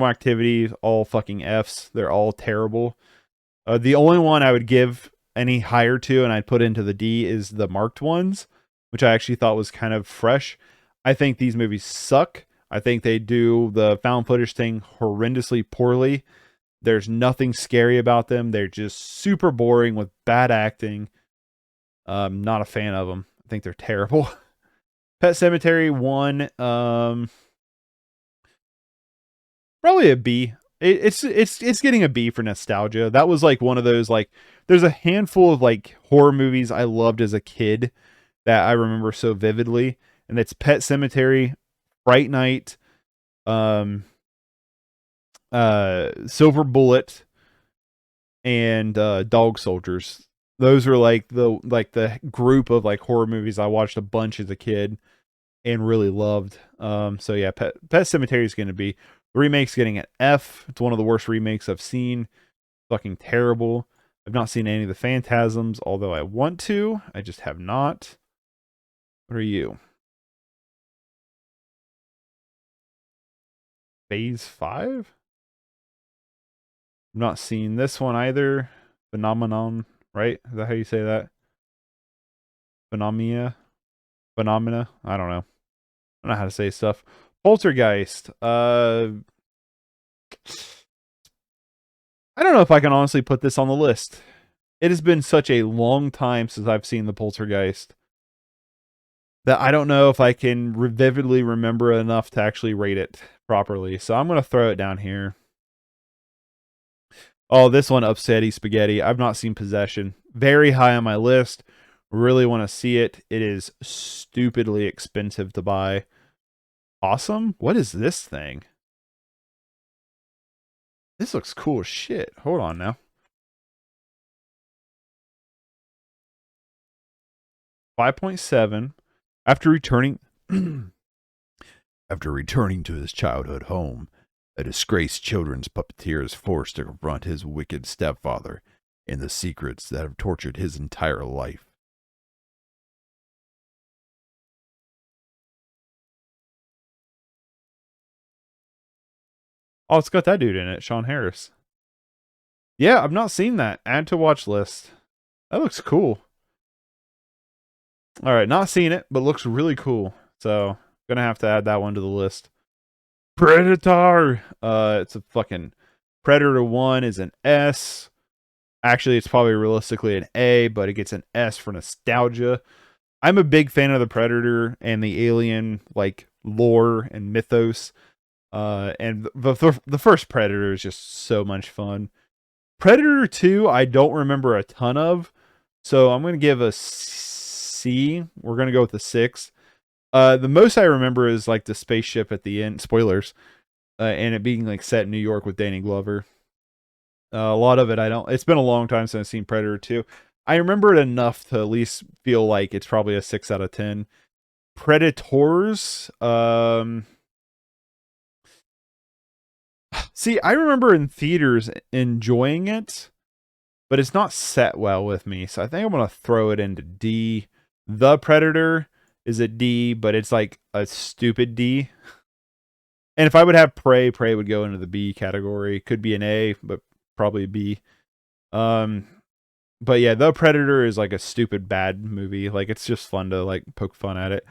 Activity, all fucking Fs. They're all terrible. The only one I would give any higher to and I'd put into the D is the marked ones, which I actually thought was kind of fresh. I think these movies suck. I think they do the found footage thing horrendously poorly. There's nothing scary about them. They're just super boring with bad acting. Not a fan of them. I think they're terrible. Pet Cemetery 1, probably a B. It's getting a B for nostalgia. That was like one of those, like, there's a handful of like horror movies I loved as a kid that I remember so vividly, and it's Pet Sematary, Fright Night, Silver Bullet, and Dog Soldiers. Those are like the group of like horror movies I watched a bunch as a kid and really loved. So yeah, Pet Sematary is going to be, the remake's getting an F. It's one of the worst remakes I've seen. Fucking terrible. I've not seen any of the Phantasms, although I want to. I just have not. What are you? Phase 5? I've not seen this one either. Phenomenon, right? Is that how you say that? Phenomena? Phenomena? I don't know. I don't know how to say stuff. Poltergeist. I don't know if I can honestly put this on the list. It has been such a long time since I've seen the Poltergeist that I don't know if I can vividly remember enough to actually rate it properly. So I'm going to throw it down here. Oh, this one, Upsetty Spaghetti. I've not seen Possession. Very high on my list. Really want to see it. It is stupidly expensive to buy. Awesome. What is this thing? This looks cool as shit. Hold on now. 5.7. After returning to his childhood home, a disgraced children's puppeteer is forced to confront his wicked stepfather and the secrets that have tortured his entire life. Oh, it's got that dude in it, Sean Harris. Yeah, I've not seen that. Add to watch list. That looks cool. All right, not seen it, but looks really cool. So, gonna have to add that one to the list. Predator. It's a fucking Predator 1 is an S. Actually, it's probably realistically an A, but it gets an S for nostalgia. I'm a big fan of the Predator and the Alien like lore and mythos. And the first Predator is just so much fun. Predator 2, I don't remember a ton of, so I'm going to give a C. We're going to go with a 6. The most I remember is like the spaceship at the end, spoilers, and it being like set in New York with Danny Glover. A lot of it, it's been a long time since I've seen Predator 2. I remember it enough to at least feel like it's probably a 6 out of 10. Predators, see, I remember in theaters enjoying it, but it's not set well with me. So I think I'm going to throw it into D. The Predator is a D, but it's like a stupid D. And if I would have Prey would go into the B category. Could be an A, but probably B. But yeah, The Predator is like a stupid bad movie. Like, it's just fun to like poke fun at it.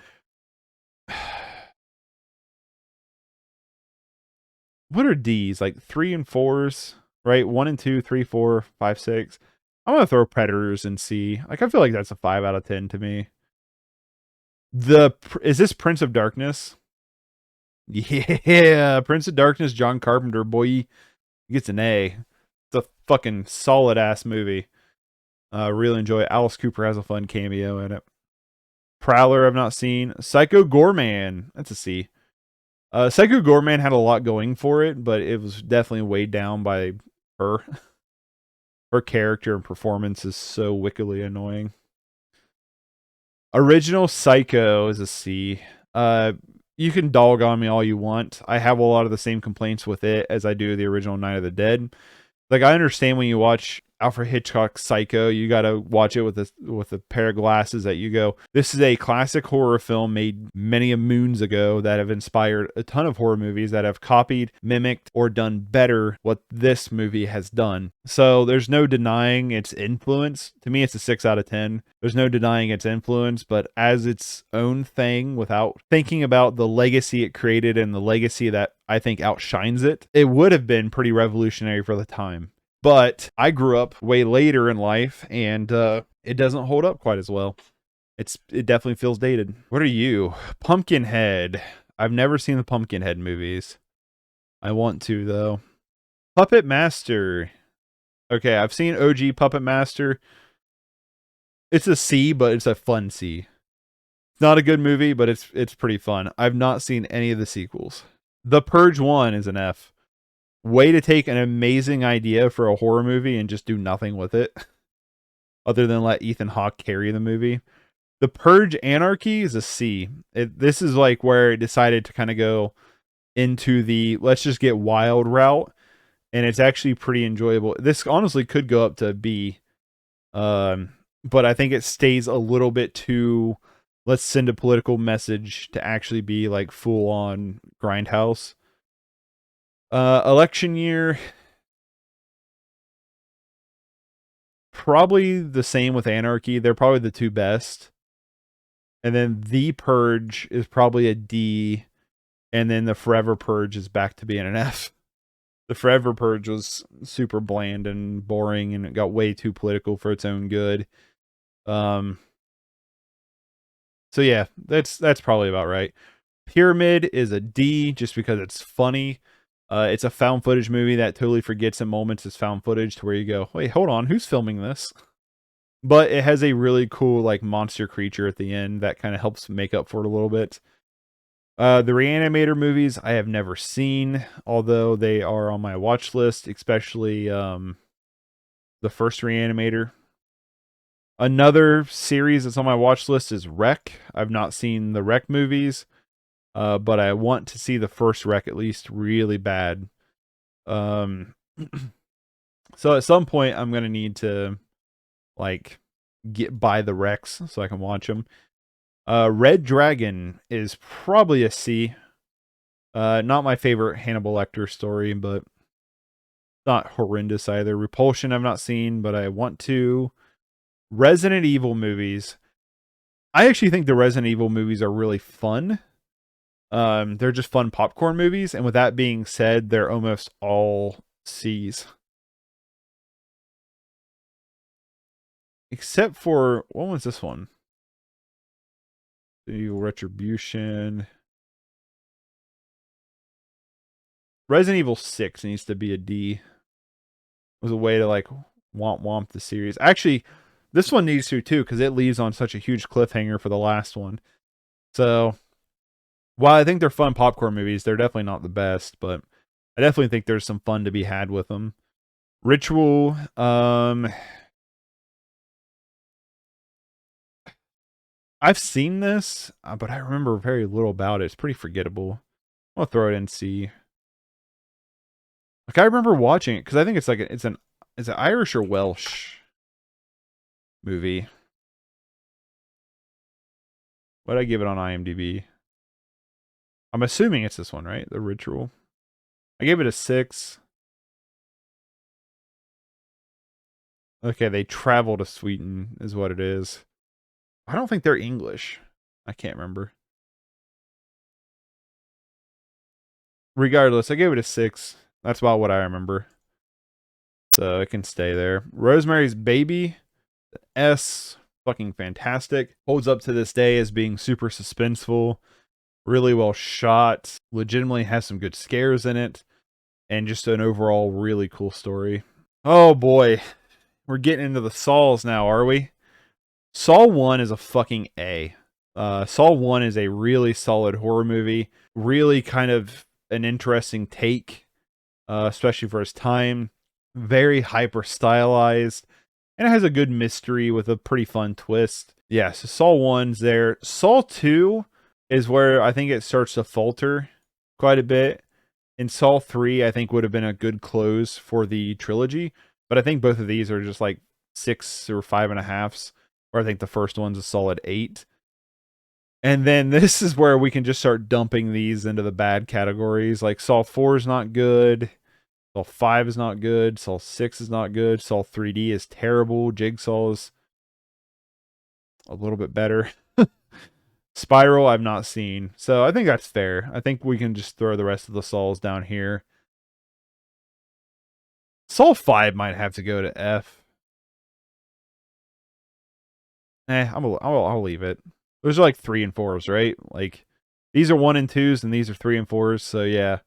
What are D's? Like 3 and 4s, right? 1 and 2, 3, 4, 5, 6. I'm gonna throw Predators in C. Like, I feel like that's a 5 out of 10 to me. Is this Prince of Darkness? Yeah, Prince of Darkness, John Carpenter, boy, he gets an A. It's a fucking solid ass movie. Really enjoy it. Alice Cooper has a fun cameo in it. Prowler, I've not seen. Psycho Goreman, that's a C. Psycho Goreman had a lot going for it, but it was definitely weighed down by her. Her character and performance is so wickedly annoying. Original Psycho is a C. You can dog on me all you want. I have a lot of the same complaints with it as I do the original Night of the Dead. Like, I understand when you watch, Alfred Hitchcock's Psycho. You got to watch it with a pair of glasses that you go, this is a classic horror film made many moons ago that have inspired a ton of horror movies that have copied, mimicked, or done better what this movie has done. So there's no denying its influence. To me, it's a 6 out of 10. There's no denying its influence, but as its own thing, without thinking about the legacy it created and the legacy that I think outshines it, it would have been pretty revolutionary for the time. But I grew up way later in life, and it doesn't hold up quite as well. It definitely feels dated. What are you? Pumpkinhead. I've never seen the Pumpkinhead movies. I want to, though. Puppet Master. Okay, I've seen OG Puppet Master. It's a C, but it's a fun C. It's not a good movie, but it's pretty fun. I've not seen any of the sequels. The Purge 1 is an F. Way to take an amazing idea for a horror movie and just do nothing with it other than let Ethan Hawke carry the movie. The Purge Anarchy is a C. This is like where it decided to kind of go into the let's just get wild route, and it's actually pretty enjoyable. This honestly could go up to B, but I think it stays a little bit too let's send a political message to actually be like full on grindhouse. Election Year, probably the same with Anarchy. They're probably the two best. And then The Purge is probably a D. And then The Forever Purge is back to being an F. The Forever Purge was super bland and boring, and it got way too political for its own good. So yeah, that's probably about right. Pyramid is a D just because it's funny. It's a found footage movie that totally forgets in moments it's found footage to where you go, wait, hold on, who's filming this? But it has a really cool like monster creature at the end that kind of helps make up for it a little bit. The Reanimator movies I have never seen, although they are on my watch list, especially the first Reanimator. Another series that's on my watch list is Wreck. I've not seen the Wreck movies. But I want to see the first Wreck at least really bad. So at some point I'm going to need to like buy the Wrecks so I can watch them. Red Dragon is probably a C. Not my favorite Hannibal Lecter story, but not horrendous either. Repulsion I've not seen, but I want to. Resident Evil movies. I actually think the Resident Evil movies are really fun. They're just fun popcorn movies, and with that being said, they're almost all C's. Except for, what was this one? The Retribution. Resident Evil 6 needs to be a D. It was a way to like womp the series. Actually, this one needs to too, because it leaves on such a huge cliffhanger for the last one. So while I think they're fun popcorn movies, they're definitely not the best, but I definitely think there's some fun to be had with them. Ritual, I've seen this, but I remember very little about it. It's pretty forgettable. I'll throw it in C. Like I remember watching it because I think it's like it's an Irish or Welsh movie. What'd I give it on IMDb? I'm assuming it's this one, right? The Ritual. I gave it a 6. Okay, they travel to Sweden is what it is. I don't think they're English. I can't remember. Regardless, I gave it a 6. That's about what I remember. So it can stay there. Rosemary's Baby, S, fucking fantastic. Holds up to this day as being super suspenseful. Really well shot. Legitimately has some good scares in it. And just an overall really cool story. Oh boy. We're getting into the Saws now, are we? Saw 1 is a fucking A. Saw 1 is a really solid horror movie. Really kind of an interesting take. Especially for its time. Very hyper stylized. And it has a good mystery with a pretty fun twist. Yeah, so Saw 1's there. Saw 2 is where I think it starts to falter quite a bit. And Saw 3, I think, would have been a good close for the trilogy. But I think both of these are just like 6 or 5.5s, or I think the first one's a solid 8. And then this is where we can just start dumping these into the bad categories. Like Saw 4 is not good. Saw 5 is not good. Saw 6 is not good. Saw 3D is terrible. Jigsaw is a little bit better. Spiral I've not seen. So I think that's fair. I think we can just throw the rest of the Saws down here. Saw 5 might have to go to F. I'll leave it. Those are like 3 and 4s, right? Like, these are 1 and 2s, and these are 3 and 4s. So yeah,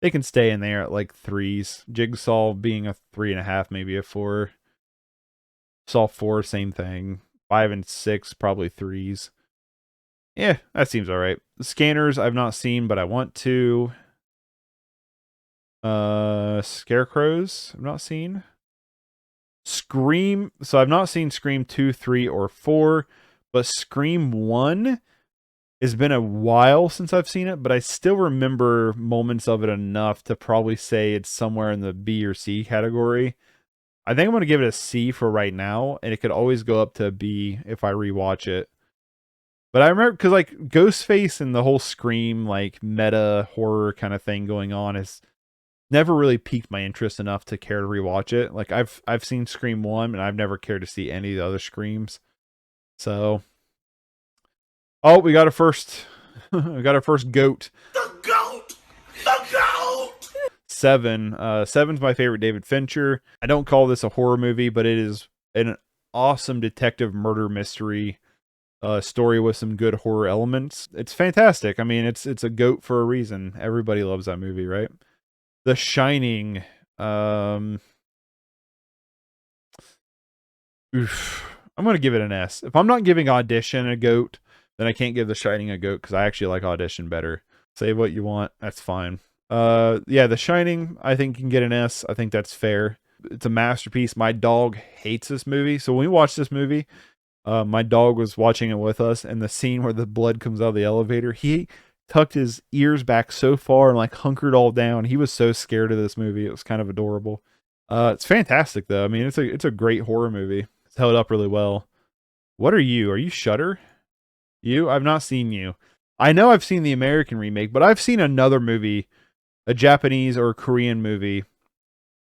they can stay in there at like 3s. Jigsaw being a 3.5, maybe a 4. Saw 4, same thing. 5 and 6, probably 3s. Yeah, that seems all right. The Scanners I've not seen, but I want to. Scarecrows I've not seen. Scream. So I've not seen Scream 2, 3, or 4, but Scream 1 has been a while since I've seen it, but I still remember moments of it enough to probably say it's somewhere in the B or C category. I think I'm going to give it a C for right now, and it could always go up to a B if I rewatch it. But I remember, because like Ghostface and the whole Scream like meta horror kind of thing going on has never really piqued my interest enough to care to rewatch it. Like I've seen Scream 1, and I've never cared to see any of the other Screams. So, oh, we got our first goat. The goat! The goat! 7. 7's my favorite David Fincher. I don't call this a horror movie, but it is an awesome detective murder mystery story with some good horror elements. It's fantastic. I mean, it's a goat for a reason. Everybody loves that movie, right? The Shining. I'm going to give it an S. If I'm not giving Audition a goat, then I can't give The Shining a goat because I actually like Audition better. Say what you want. That's fine. Yeah, The Shining, I think can get an S. I think that's fair. It's a masterpiece. My dog hates this movie. So when we watched this movie, my dog was watching it with us, and the scene where the blood comes out of the elevator, he tucked his ears back so far and like hunkered all down. He was so scared of this movie. It was kind of adorable. It's fantastic though. I mean, it's a great horror movie. It's held up really well. What are you? Are you Shudder? You? I've not seen you. I know I've seen the American remake, but I've seen another movie, a Japanese or Korean movie.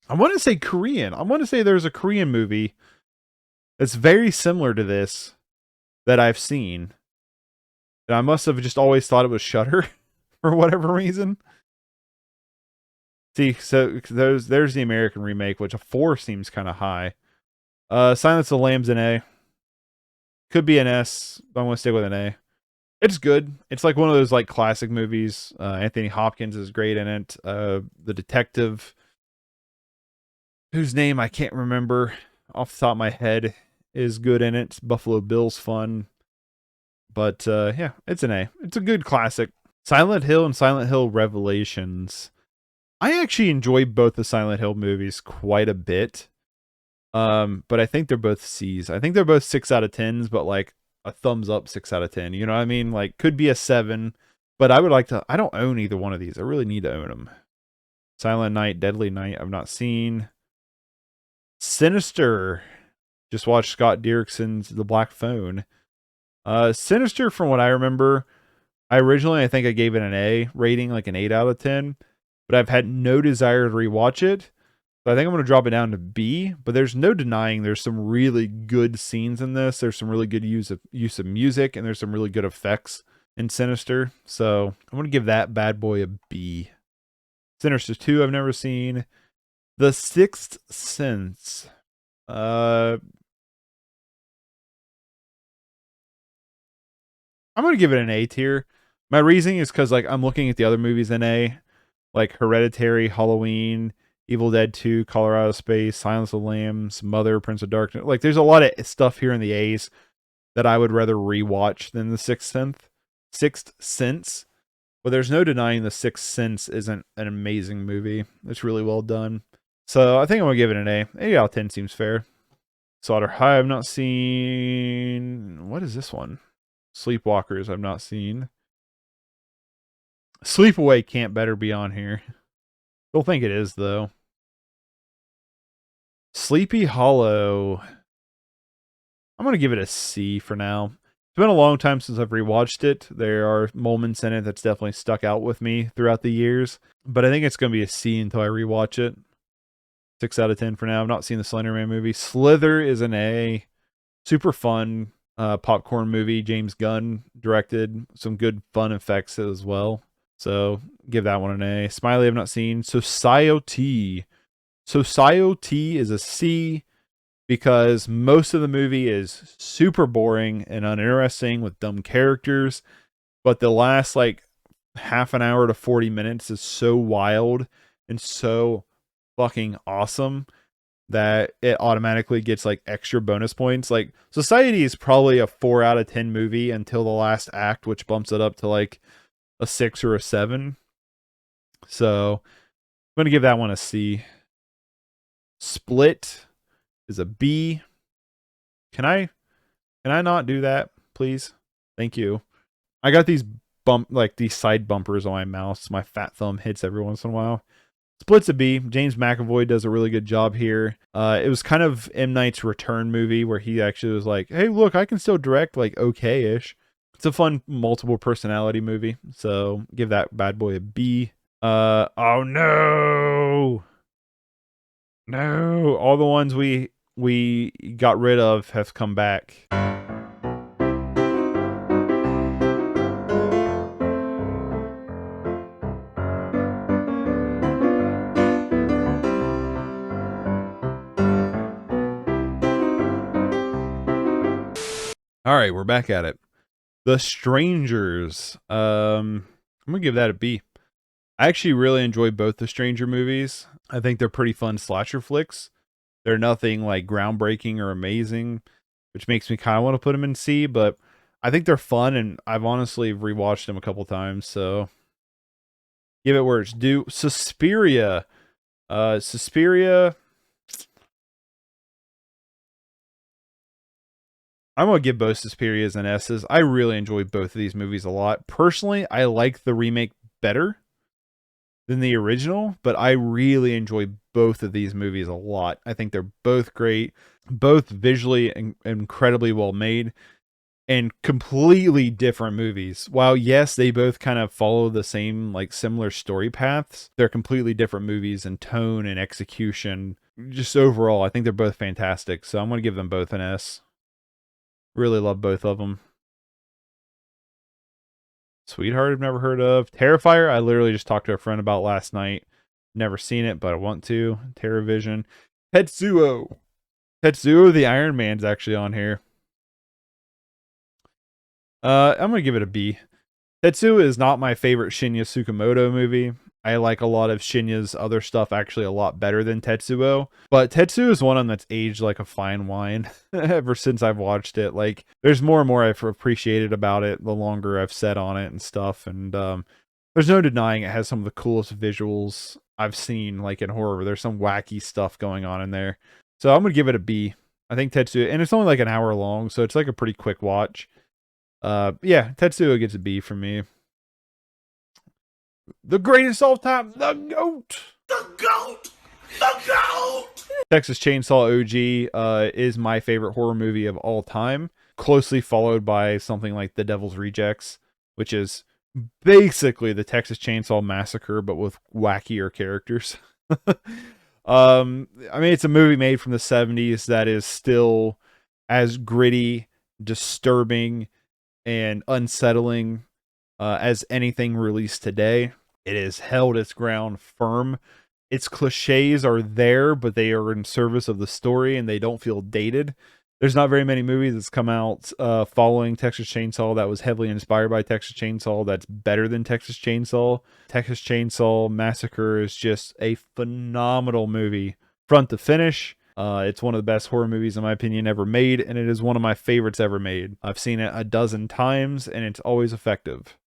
I want to say Korean. I want to say there's a Korean movie that's very similar to this that I've seen. And I must have just always thought it was Shudder for whatever reason. See, so there's the American remake, which a 4 seems kind of high. Silence of the Lambs an A. Could be an S, but I'm going to stick with an A. It's good. It's like one of those like classic movies. Anthony Hopkins is great in it. The detective, whose name I can't remember off the top of my head, is good in it. Buffalo Bill's fun. But yeah, it's an A. It's a good classic. Silent Hill and Silent Hill Revelations. I actually enjoy both the Silent Hill movies quite a bit. But I think they're both C's. I think they're both 6 out of 10s, but like a thumbs up 6 out of 10. You know what I mean? Like could be a 7, but I would like to. I don't own either one of these. I really need to own them. Silent Night, Deadly Night, I've not seen. Sinister. Just watched Scott Derrickson's The Black Phone. Sinister, from what I remember, I think I gave it an A rating, like an 8 out of 10, but I've had no desire to rewatch it. So I think I'm going to drop it down to B, but there's no denying there's some really good scenes in this. There's some really good use of music, and there's some really good effects in Sinister. So I'm going to give that bad boy a B. Sinister 2 I've never seen. The Sixth Sense. I'm going to give it an A tier. My reasoning is because like I'm looking at the other movies in A, like Hereditary, Halloween, Evil Dead 2, Colorado Space, Silence of the Lambs, Mother, Prince of Darkness. Like there's a lot of stuff here in the A's that I would rather rewatch than The Sixth Sense. But there's no denying The Sixth Sense isn't an amazing movie. It's really well done. So I think I'm going to give it an A. 8 out of 10 seems fair. Slaughter High I've not seen. What is this one? Sleepwalkers I've not seen. Sleepaway can't better be on here. Don't think it is though. Sleepy Hollow, I'm going to give it a C for now. It's been a long time since I've rewatched it. There are moments in it that's definitely stuck out with me throughout the years, but I think it's going to be a C until I rewatch it. 6 out of 10 for now. I've not seen the Slender Man movie. Slither is an A. Super fun popcorn movie. James Gunn directed. Some good fun effects as well. So give that one an A. Smiley I've not seen. Society. Society is a C because most of the movie is super boring and uninteresting with dumb characters. But the last like half an hour to 40 minutes is so wild and so fucking awesome that it automatically gets like extra bonus points. Like Society is probably a 4 out of 10 movie until the last act, which bumps it up to like a 6 or a 7. So I'm going to give that one a C. Split is a B. Can I not do that, please? Thank you. I got these these side bumpers on my mouse. My fat thumb hits every once in a while. Split's a B. James McAvoy does a really good job here. It was kind of M. Night's return movie where he actually was like, hey, look, I can still direct like okay-ish. It's a fun multiple personality movie. So give that bad boy a B. Oh no. No. All the ones we got rid of have come back. All right, we're back at it. The Strangers. I'm gonna give that a B. I actually really enjoy both the Stranger movies. I think they're pretty fun slasher flicks. They're nothing like groundbreaking or amazing, which makes me kind of want to put them in C, but I think they're fun, and I've honestly rewatched them a couple times, so give it where it's due. Suspiria. Suspiria. I'm going to give both Suspirias and S's. I really enjoy both of these movies a lot. Personally, I like the remake better than the original, but I really enjoy both of these movies a lot. I think they're both great, both visually incredibly well made, and completely different movies. While yes, they both kind of follow the same like similar story paths, they're completely different movies in tone and execution. Just overall, I think they're both fantastic. So I'm going to give them both an S. Really love both of them. Sweetheart, I've never heard of. Terrifier, I literally just talked to a friend about last night. Never seen it, but I want to. TerraVision. Tetsuo. Tetsuo the Iron Man's actually on here. I'm going to give it a B. Tetsuo is not my favorite Shinya Tsukamoto movie. I like a lot of Shinya's other stuff actually a lot better than Tetsuo. But Tetsuo is one of them that's aged like a fine wine ever since I've watched it. Like, there's more and more I've appreciated about it the longer I've sat on it and stuff. And there's no denying it has some of the coolest visuals I've seen, like in horror. There's some wacky stuff going on in there. So I'm going to give it a B. I think Tetsuo, and it's only like an hour long, so it's like a pretty quick watch. Yeah, Tetsuo gets a B from me. The greatest all time, the GOAT. The goat! The goat! Texas Chainsaw OG is my favorite horror movie of all time, closely followed by something like The Devil's Rejects, which is basically the Texas Chainsaw Massacre, but with wackier characters. I mean, it's a movie made from the 70s that is still as gritty, disturbing, and unsettling as anything released today. It has held its ground firm. Its cliches are there, but they are in service of the story, and they don't feel dated. There's not very many movies that's come out following Texas Chainsaw that was heavily inspired by Texas Chainsaw that's better than Texas Chainsaw. Texas Chainsaw Massacre is just a phenomenal movie, front to finish. It's one of the best horror movies, in my opinion, ever made, and it is one of my favorites ever made. I've seen it a dozen times, and it's always effective.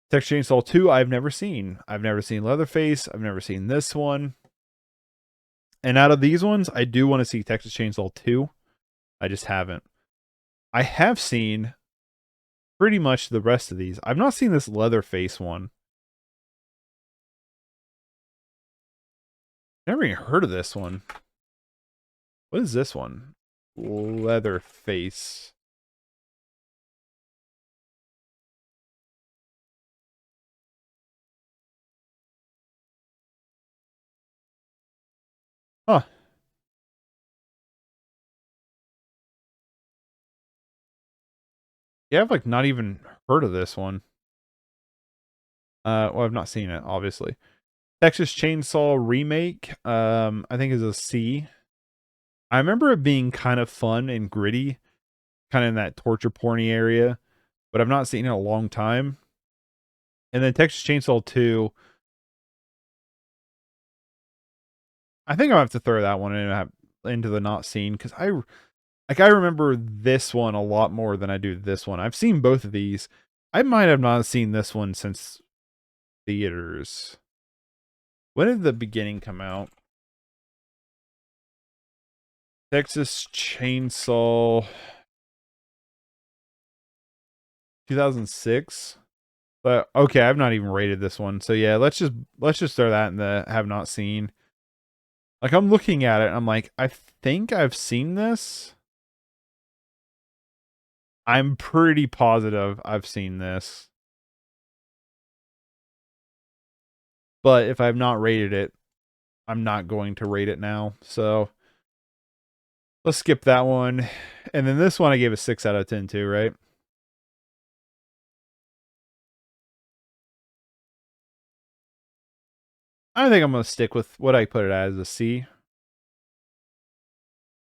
Texas Chainsaw 2, I've never seen. I've never seen Leatherface. I've never seen this one. And out of these ones, I do want to see Texas Chainsaw 2. I just haven't. I have seen pretty much the rest of these. I've not seen this Leatherface one. Never even heard of this one. What is this one? Leatherface. Huh. Yeah, I've like not even heard of this one. Well, I've not seen it, obviously. Texas Chainsaw Remake, I think is a C. I remember it being kind of fun and gritty, kind of in that torture porny area, but I've not seen it in a long time. And then Texas Chainsaw 2, I think I'll have to throw that one into the not seen, because I remember this one a lot more than I do this one. I've seen both of these. I might have not seen this one since theaters. When did the beginning come out? Texas Chainsaw 2006. But okay, I've not even rated this one. So yeah, let's just throw that in the have not seen. Like I'm looking at it, I'm like, I think I've seen this. I'm pretty positive I've seen this. But if I've not rated it, I'm not going to rate it now. So let's skip that one. And then this one I gave a 6 out of 10 too, right? I think I'm going to stick with what I put it as a C.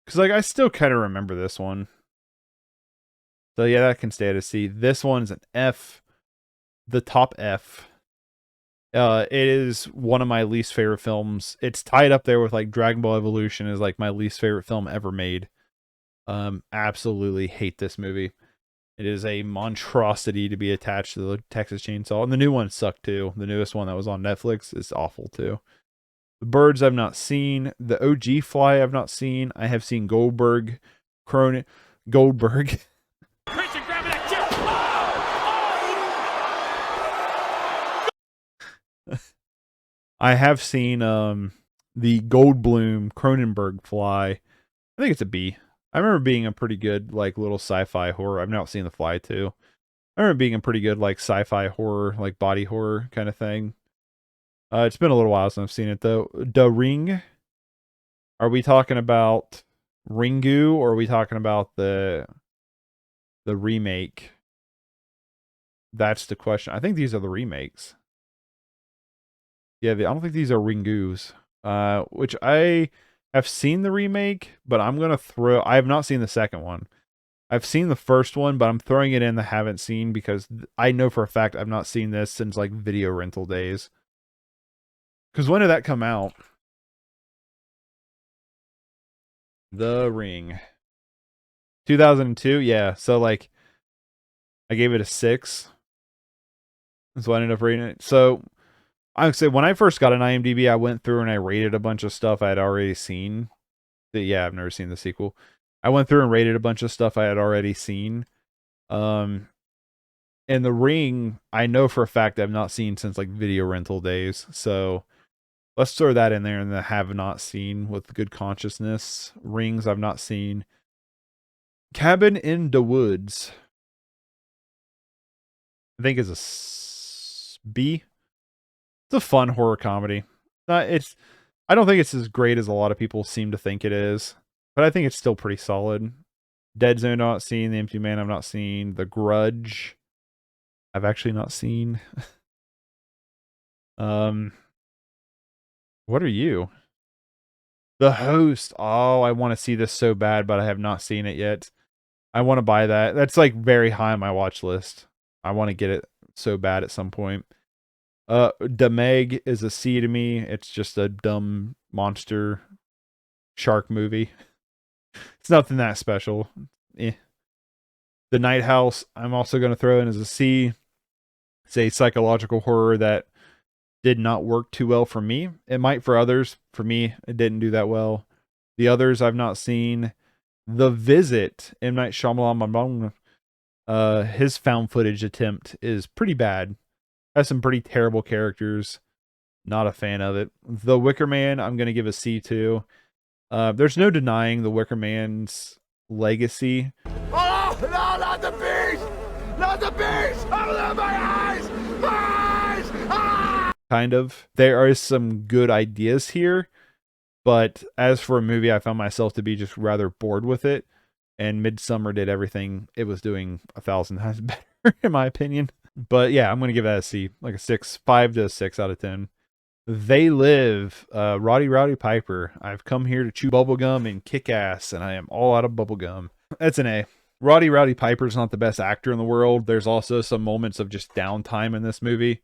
Because like I still kind of remember this one. So yeah, that can stay at a C. This one's an F. The top F. It is one of my least favorite films. It's tied up there with like Dragon Ball Evolution is like my least favorite film ever made. Absolutely hate this movie. It is a monstrosity to be attached to the Texas Chainsaw. And the new one sucked too. The newest one that was on Netflix is awful too. The Birds I've not seen. The OG Fly I've not seen. I have seen Goldberg. Goldberg. I have seen the Goldblum Cronenberg Fly. I think it's a B. I remember being a pretty good like little sci-fi horror. I've not seen The Fly too. I remember being a pretty good like sci-fi horror, like body horror kind of thing. It's been a little while since I've seen it though. The Ring. Are we talking about Ringu or are we talking about the remake? That's the question. I think these are the remakes. Yeah, I don't think these are Ringus. Which I have seen the remake, but I'm gonna I have not seen the second one. I've seen the first one, but I'm throwing it in the haven't seen because I know for a fact I've not seen this since like video rental days. Because when did that come out? The Ring. 2002? Yeah, so like I gave it a 6. That's why I ended up rating it. So I would say when I first got an IMDb, I went through and I rated a bunch of stuff I had already seen. Yeah, I've never seen the sequel. I went through and rated a bunch of stuff I had already seen. And The Ring, I know for a fact I've not seen since like video rental days. So let's throw that in there in the have not seen with good consciousness. Rings I've not seen. Cabin in the Woods, I think is a B. It's a fun horror comedy. I don't think it's as great as a lot of people seem to think it is, but I think it's still pretty solid. Dead Zone I've not seen. The Empty Man I've not seen. The Grudge I've actually not seen. What are you? The Host. Oh, I want to see this so bad, but I have not seen it yet. I want to buy that. That's like very high on my watch list. I want to get it so bad at some point. The Meg is a C to me. It's just a dumb monster shark movie. It's nothing that special. The Night House, I'm also going to throw in as a C. It's a psychological horror that did not work too well for me. It might for others. For me, it didn't do that well. The others I've not seen. The Visit, M. Night Shyamalan, his found footage attempt is pretty bad. Has some pretty terrible characters. Not a fan of it. The Wicker Man, I'm going to give a C to. There's no denying the Wicker Man's legacy. Oh, no, not the beast! Not the beast! Open my eyes! My eyes! Ah! Kind of. There are some good ideas here, but as for a movie, I found myself to be just rather bored with it. And Midsommar did everything it was doing 1,000 times better, in my opinion. But yeah, I'm going to give that a C, like a 5 to a 6 out of 10. They Live, Roddy Piper. I've come here to chew bubblegum and kick ass, and I am all out of bubblegum. That's an A. Roddy Piper's not the best actor in the world. There's also some moments of just downtime in this movie,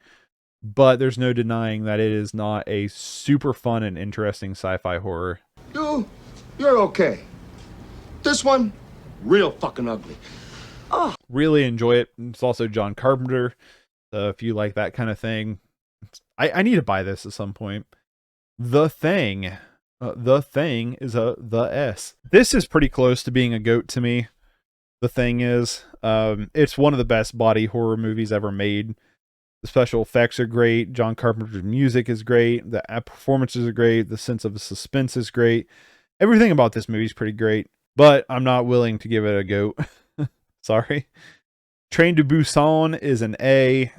but there's no denying that it is not a super fun and interesting sci-fi horror. You're okay. This one, real fucking ugly. Really enjoy it. It's also John Carpenter. If you like that kind of thing, I need to buy this at some point. The Thing. The Thing is the S. This is pretty close to being a GOAT to me. The Thing is. It's one of the best body horror movies ever made. The special effects are great. John Carpenter's music is great. The performances are great. The sense of suspense is great. Everything about this movie is pretty great. But I'm not willing to give it a GOAT. Sorry. Train to Busan is an A.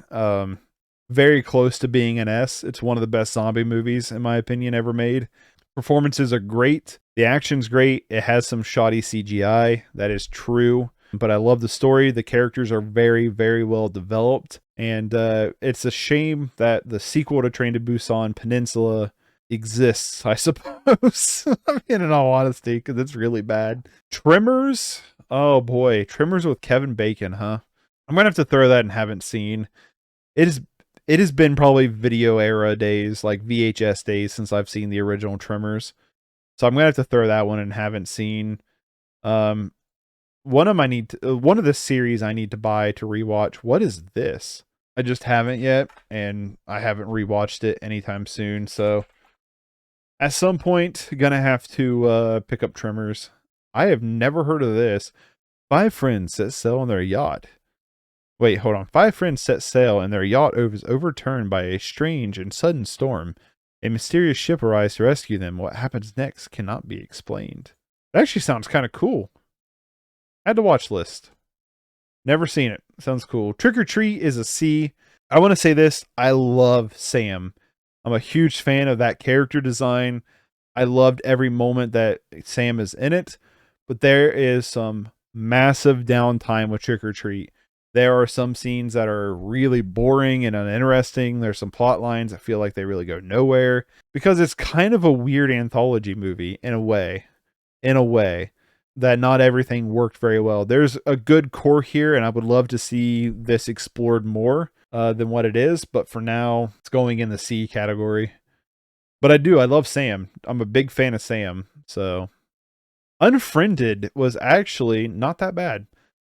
Very close to being an S. It's one of the best zombie movies, in my opinion, ever made. Performances are great. The action's great. It has some shoddy CGI. That is true. But I love the story. The characters are very, very well developed. And it's a shame that the sequel to Train to Busan, Peninsula, exists, I suppose. I mean, in all honesty, because it's really bad. Tremors. Oh boy, Tremors with Kevin Bacon, huh? I'm gonna have to throw that in haven't seen. It has been probably video era days, like VHS days, since I've seen the original Tremors. So I'm gonna have to throw that one in haven't seen. One of the series I need to buy to rewatch. What is this? I just haven't yet, and I haven't rewatched it anytime soon. So at some point, gonna have to pick up Tremors. I have never heard of this. 5 friends set sail on their yacht. Wait, hold on. 5 friends set sail and their yacht was overturned by a strange and sudden storm. A mysterious ship arrives to rescue them. What happens next cannot be explained. It actually sounds kind of cool. Add to watch list. Never seen it. Sounds cool. Trick or Treat is a C. I want to say this. I love Sam. I'm a huge fan of that character design. I loved every moment that Sam is in it. But there is some massive downtime with Trick or Treat. There are some scenes that are really boring and uninteresting. There's some plot lines that feel like they really go nowhere. Because it's kind of a weird anthology movie in a way. That not everything worked very well. There's a good core here, and I would love to see this explored more than what it is. But for now, it's going in the C category. But I love Sam. I'm a big fan of Sam. So Unfriended was actually not that bad.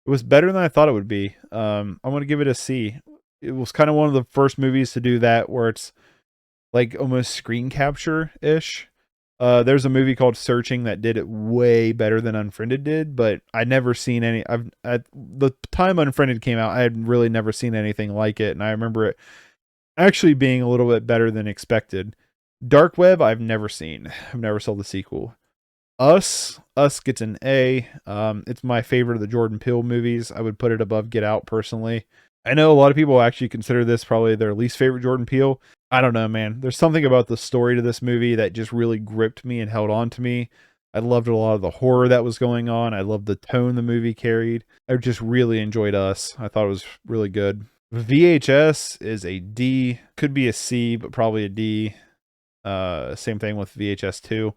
It was better than I thought it would be. I'm going to give it a C. It was kind of one of the first movies to do that, where it's like almost screen capture-ish. There's a movie called Searching that did it way better than Unfriended did, but I'd never seen any. At the time Unfriended came out, I had really never seen anything like it, and I remember it actually being a little bit better than expected. Dark Web, I've never seen. I've never saw the sequel. Us gets an A. It's my favorite of the Jordan Peele movies. I would put it above Get Out personally. I know a lot of people actually consider this probably their least favorite Jordan Peele. I don't know, man. There's something about the story to this movie that just really gripped me and held on to me. I loved a lot of the horror that was going on. I loved the tone the movie carried. I just really enjoyed Us. I thought it was really good. VHS is a D. Could be a C, but probably a D. Same thing with VHS 2.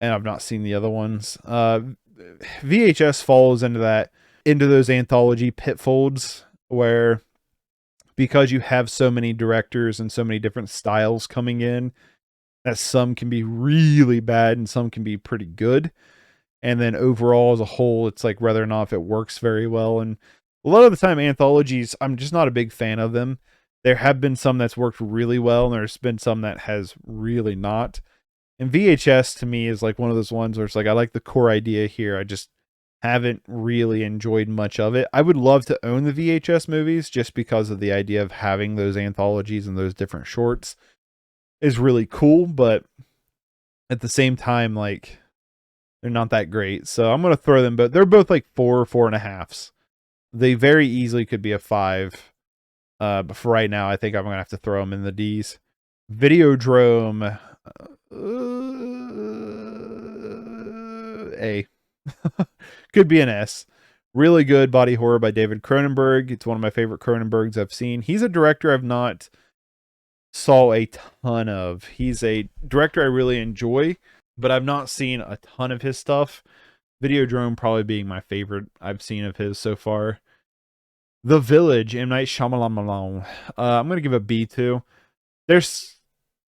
And I've not seen the other ones. VHS falls into those anthology pitfalls where, because you have so many directors and so many different styles coming in, that some can be really bad and some can be pretty good. And then overall as a whole, it's like whether or not if it works very well. And a lot of the time anthologies, I'm just not a big fan of them. There have been some that's worked really well, and there's been some that has really not. And VHS to me is like one of those ones where it's like, I like the core idea here. I just haven't really enjoyed much of it. I would love to own the VHS movies just because of the idea of having those anthologies and those different shorts is really cool. But at the same time, like, They're not that great. So I'm going to throw them, but they're both like 4.5s. They very easily could be a 5. But for right now, I think I'm going to have to throw them in the Ds. Videodrome. A. Could be an S. Really good body horror by David Cronenberg. It's one of my favorite Cronenbergs I've seen. He's a director I've not saw a ton of. He's a director I really enjoy, but I've not seen a ton of his stuff. Videodrome probably being my favorite I've seen of his so far. The Village, M. Night Shyamalan. I'm going to give a B to. There's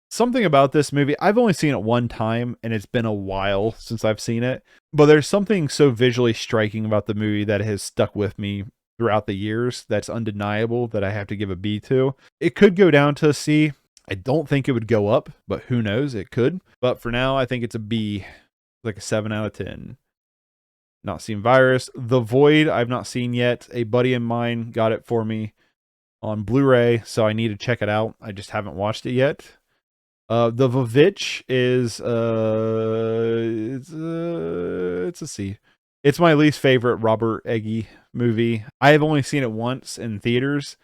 something about this movie. I've only seen it one time, and it's been a while since I've seen it. But there's something so visually striking about the movie that has stuck with me throughout the years that's undeniable that I have to give a B to. It could go down to a C. I don't think it would go up, but who knows? It could. But for now, I think it's a B, like a 7 out of 10. Not seen Virus. The Void, I've not seen yet. A buddy of mine got it for me on Blu-ray, so I need to check it out. I just haven't watched it yet. The Vavitch is it's a C. It's my least favorite Robert Eggy movie. I have only seen it once in theaters,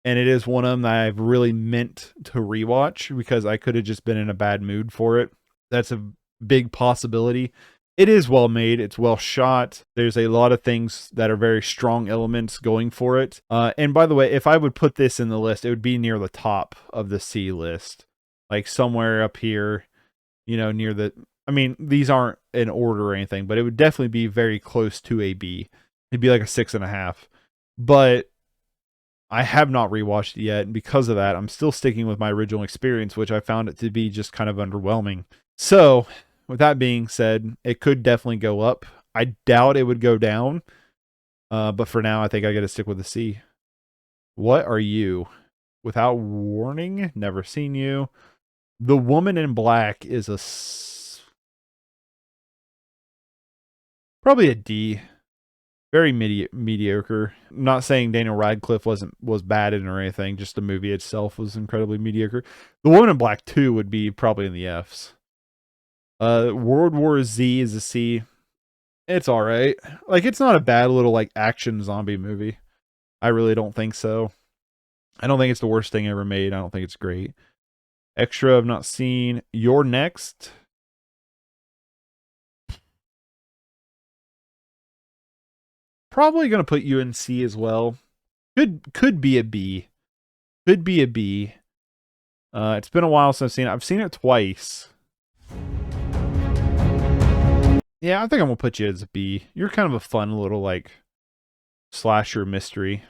and it is one of them that I've really meant to rewatch because I could have just been in a bad mood for it. That's a big possibility. It is well made. It's well shot. There's a lot of things that are very strong elements going for it. And by the way, if I would put this in the list, it would be near the top of the C list. Like somewhere up here, you know, near the... I mean, these aren't in order or anything, but it would definitely be very close to a B. It'd be like a 6.5. But I have not rewatched it yet, and because of that, I'm still sticking with my original experience, which I found it to be just kind of underwhelming. So... with that being said, it could definitely go up. I doubt it would go down. But for now, I think I got to stick with a C. What Are You? Without Warning? Never seen you. The Woman in Black is probably a D. Very mediocre. I'm not saying Daniel Radcliffe was bad in or anything. Just the movie itself was incredibly mediocre. The Woman in Black 2 would be probably in the Fs. World War Z is a C. It's alright. Like, it's not a bad little, like, action zombie movie. I really don't think so. I don't think it's the worst thing ever made. I don't think it's great. Extra, I've not seen. You're Next. Probably going to put you in C as well. Could be a B. Could be a B. It's been a while since I've seen it. I've seen it twice. Yeah, I think I'm going to put you as a B. You're kind of a fun little, like, slasher mystery.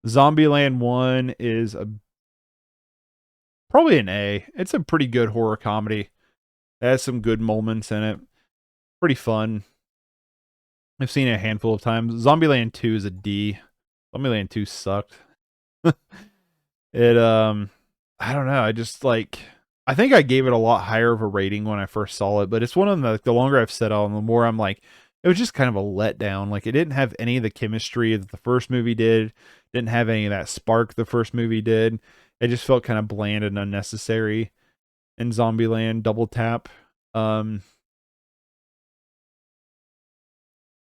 Zombieland 1 is probably an A. It's a pretty good horror comedy. It has some good moments in it. Pretty fun. I've seen it a handful of times. Zombieland 2 is a D. Zombieland 2 sucked. I don't know. I just, like... I think I gave it a lot higher of a rating when I first saw it, but it's one of them that the longer I've said on, the more I'm like, it was just kind of a letdown. Like, it didn't have any of the chemistry that the first movie did. Didn't have any of that spark the first movie did. It just felt kind of bland and unnecessary in Zombieland Double Tap. I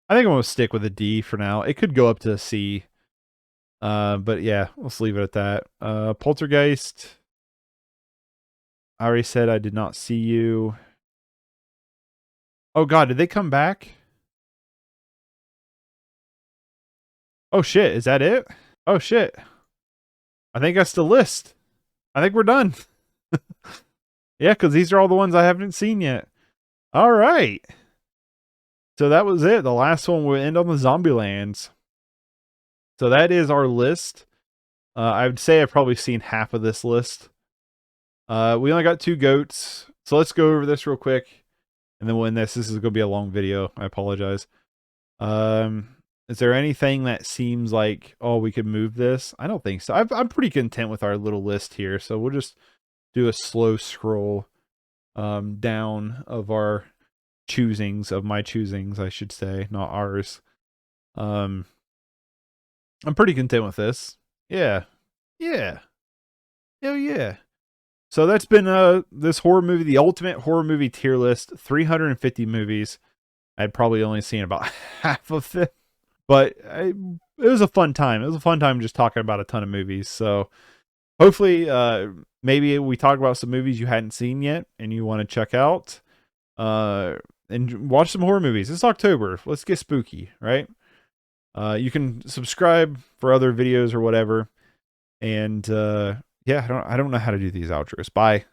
think I'm going to stick with a D for now. It could go up to a C. But yeah, let's leave it at that. Poltergeist... I already said I did not see you. Oh god, did they come back? Oh shit, is that it? Oh shit. I think that's the list. I think we're done. Yeah, because these are all the ones I haven't seen yet. Alright. So that was it. The last one will end on the Zombielands. So that is our list. I would say I've probably seen half of this list. We only got 2 goats, so let's go over this real quick, and then we'll end this. This is going to be a long video. I apologize. Is there anything that seems like, oh, we could move this? I don't think so. I'm pretty content with our little list here, so we'll just do a slow scroll down of our choosings, of my choosings, I should say, not ours. I'm pretty content with this. Yeah. Yeah. Hell yeah. So that's been this horror movie, the ultimate horror movie tier list, 350 movies. I'd probably only seen about half of it, but it was a fun time. It was a fun time just talking about a ton of movies. So hopefully, maybe we talk about some movies you hadn't seen yet and you want to check out, and watch some horror movies. It's October. Let's get spooky, right? You can subscribe for other videos or whatever. And yeah, I don't know how to do these outros. Bye.